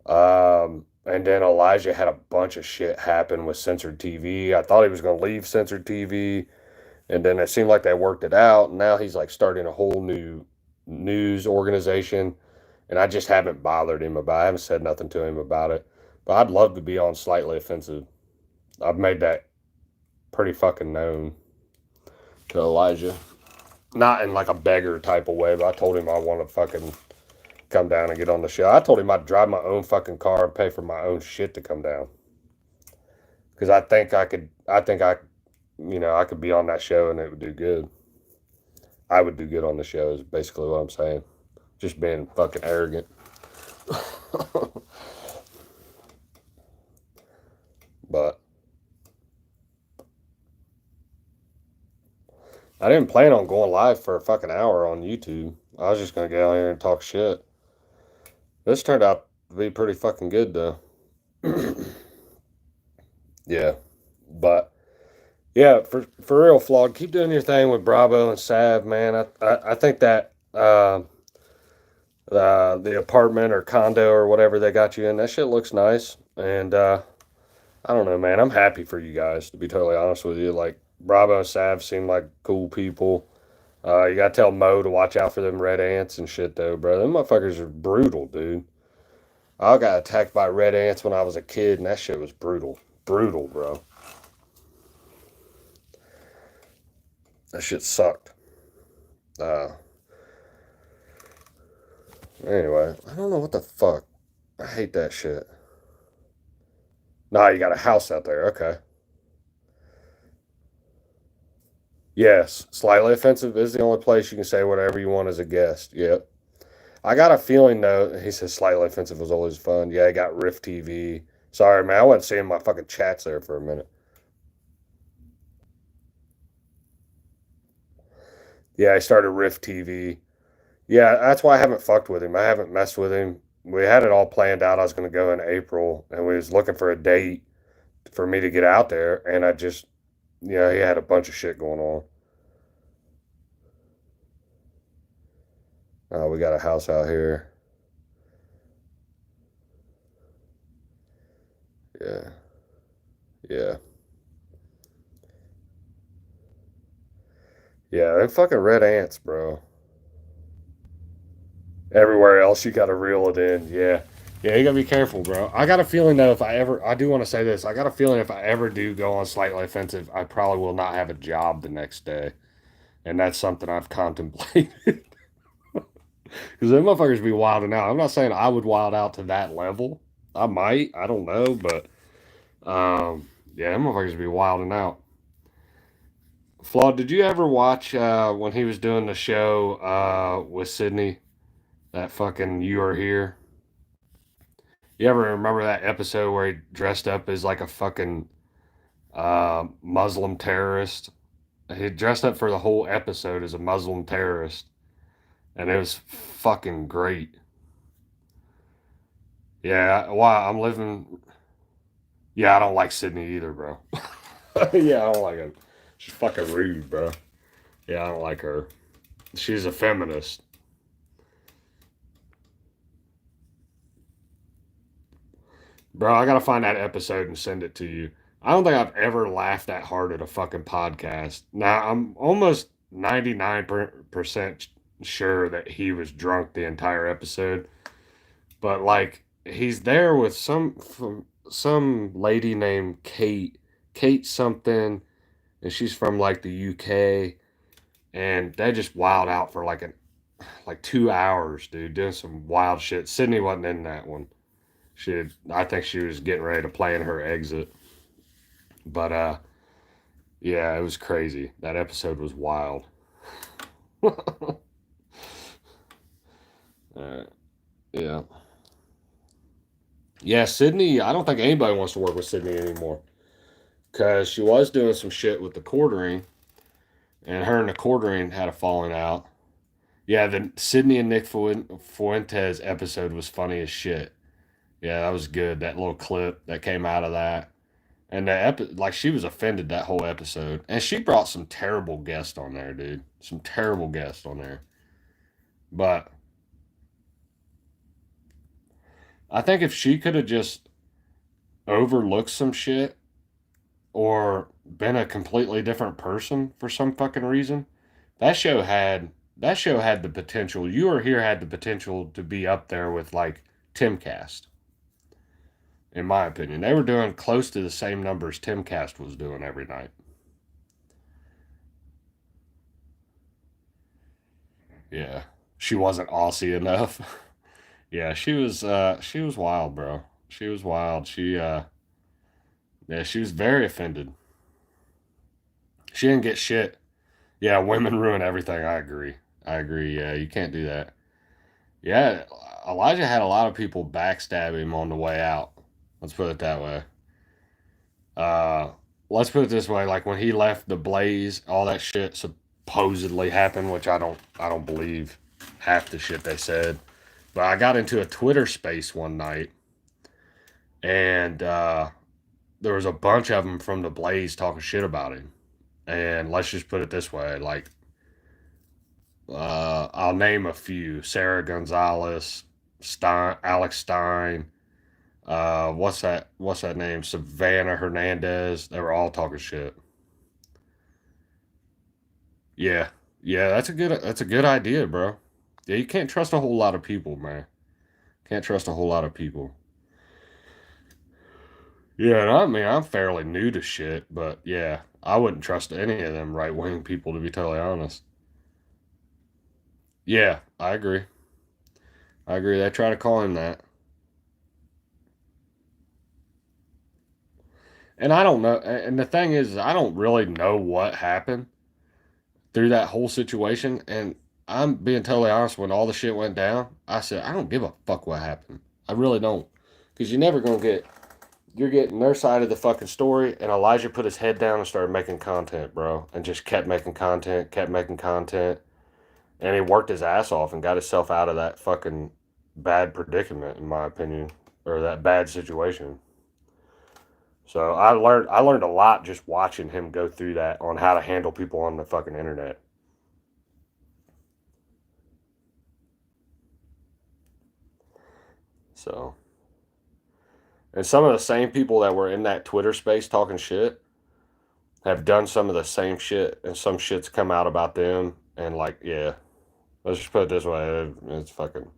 [SPEAKER 1] And then Elijah had a bunch of shit happen with Censored TV. I thought he was going to leave Censored TV, and then it seemed like they worked it out. And now he's like starting a whole new news organization, and I just haven't bothered him about it. I haven't said nothing to him about it. But I'd love to be on Slightly Offensive. I've made that pretty fucking known to Elijah. Not in like a beggar type of way, but I told him I want to fucking come down and get on the show. I told him I'd drive my own fucking car and pay for my own shit to come down. Because I could be on that show and it would do good. I would do good on the show, is basically what I'm saying. Just being fucking arrogant. But I didn't plan on going live for a fucking hour on YouTube. I was just gonna get out here and talk shit. This turned out to be pretty fucking good though. Yeah. But yeah, for real, Flawed, keep doing your thing with Bravo and Sav, man. I think that the apartment or condo or whatever they got you in, that shit looks nice. And I don't know, man. I'm happy for you guys, to be totally honest with you. Like Bravo and Sav seem like cool people. You gotta tell Mo to watch out for them red ants and shit, though, bro. Them motherfuckers are brutal, dude. I got attacked by red ants when I was a kid, and that shit was brutal. Brutal, bro. That shit sucked. Uh, anyway, I don't know what the fuck. I hate that shit. Nah, you got a house out there. Okay. Yes, slightly offensive is the only place you can say whatever you want as a guest. Yep. I got a feeling though. He says slightly offensive was always fun. Yeah, I got Rift TV. Sorry, man. I wasn't seeing my fucking chats there for a minute. Yeah, I started Rift TV. Yeah, that's why I haven't fucked with him. I haven't messed with him. We had it all planned out. I was going to go in April, and we was looking for a date for me to get out there, and I just, he had a bunch of shit going on. We got a house out here. Yeah, yeah, yeah. They fucking red ants, bro. Everywhere else, you got to reel it in. Yeah, yeah. You gotta be careful, bro. I got a feeling though, if I ever, I do want to say this. I got a feeling if I ever do go on slightly offensive, I probably will not have a job the next day, and that's something I've contemplated. Because them motherfuckers be wilding out. I'm not saying I would wild out to that level. I might. I don't know, but yeah, them motherfuckers be wilding out. Flaw, did you ever watch when he was doing the show with Sydney? That fucking You Are Here. You ever remember that episode where he dressed up as like a fucking Muslim terrorist? He dressed up for the whole episode as a Muslim terrorist, and it was fucking great. Yeah, wow, I'm living. Yeah, I don't like Sydney either, bro. Yeah, I don't like her. She's fucking rude, bro. Yeah, I don't like her. She's a feminist. Bro, I gotta find that episode and send it to you. I don't think I've ever laughed that hard at a fucking podcast. Now, I'm almost 99% sure that he was drunk the entire episode, but like he's there with some lady named Kate something, and she's from like the UK, and they just wild out for like 2 hours, dude, doing some wild shit. Sydney wasn't in that one. I think she was getting ready to plan her exit. But yeah, it was crazy. That episode was wild. uh, yeah. Yeah, Sydney, I don't think anybody wants to work with Sydney anymore. Because she was doing some shit with the quartering, and her and the quartering had a falling out. Yeah, the Sydney and Nick Fuentes episode was funny as shit. Yeah, that was good. That little clip that came out of that. And like she was offended that whole episode. And she brought some terrible guests on there, dude. Some terrible guests on there. But I think if she could have just overlooked some shit or been a completely different person for some fucking reason, that show had the potential. You Are Here had the potential to be up there with like Timcast, in my opinion. They were doing close to the same numbers Timcast was doing every night. Yeah. She wasn't Aussie enough. Yeah, she was wild, bro. She was wild. Yeah, she was very offended. She didn't get shit. Yeah, women ruin everything. I agree. I agree. Yeah, you can't do that. Yeah, Elijah had a lot of people backstab him on the way out. Let's put it that way. Uh, let's put it this way: like when he left the Blaze, all that shit supposedly happened, which I don't believe half the shit they said. But I got into a Twitter space one night, and there was a bunch of them from the Blaze talking shit about him. And let's just put it this way: like, I'll name a few: Sarah Gonzalez, Alex Stein. What's that? What's that name? Savannah Hernandez. They were all talking shit. Yeah, Yeah, that's a good idea, bro. Yeah, you can't trust a whole lot of people, man. Can't trust a whole lot of people. Yeah, and I mean, I'm fairly new to shit, but yeah, I wouldn't trust any of them right wing people to be totally honest. Yeah, I agree. I agree. They try to call him that. And I don't know. And the thing is, I don't really know what happened through that whole situation. And I'm being totally honest, when all the shit went down, I said, I don't give a fuck what happened. I really don't. Because you're never going to get, you're getting their side of the fucking story. And Elijah put his head down and started making content, bro. And just kept making content, kept making content. And he worked his ass off and got himself out of that fucking bad predicament, in my opinion, or that bad situation. So I learned a lot just watching him go through that on how to handle people on the fucking internet. So, and some of the same people that were in that Twitter space talking shit have done some of the same shit, and some shit's come out about them. And like, yeah, let's just put it this way: it's fucking.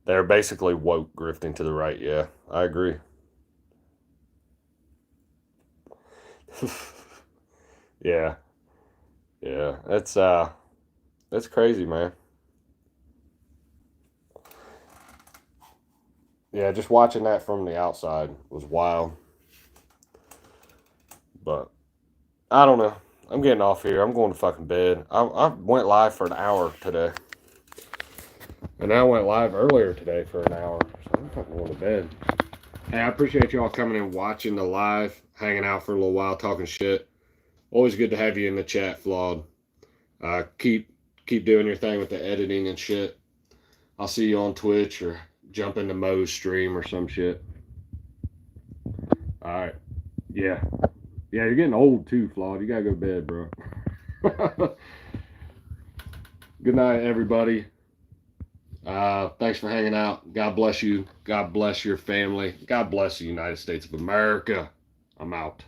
[SPEAKER 1] They're basically woke grifting to the right. Yeah, I agree. Yeah, yeah, that's crazy, man. Yeah, just watching that from the outside was wild. But I don't know. I'm getting off here. I'm going to fucking bed. I went live for an hour today. And I went live earlier today for an hour. So I'm fucking going to bed. Hey, I appreciate y'all coming and watching the live, hanging out for a little while, talking shit. Always good to have you in the chat, Flawed. Keep doing your thing with the editing and shit. I'll see you on Twitch or jump into Mo's stream or some shit. All right. Yeah. Yeah, you're getting old too, Flawed. You gotta go to bed, bro. Good night, everybody. Thanks for hanging out. God bless you. God bless your family. God bless the United States of America. I'm out.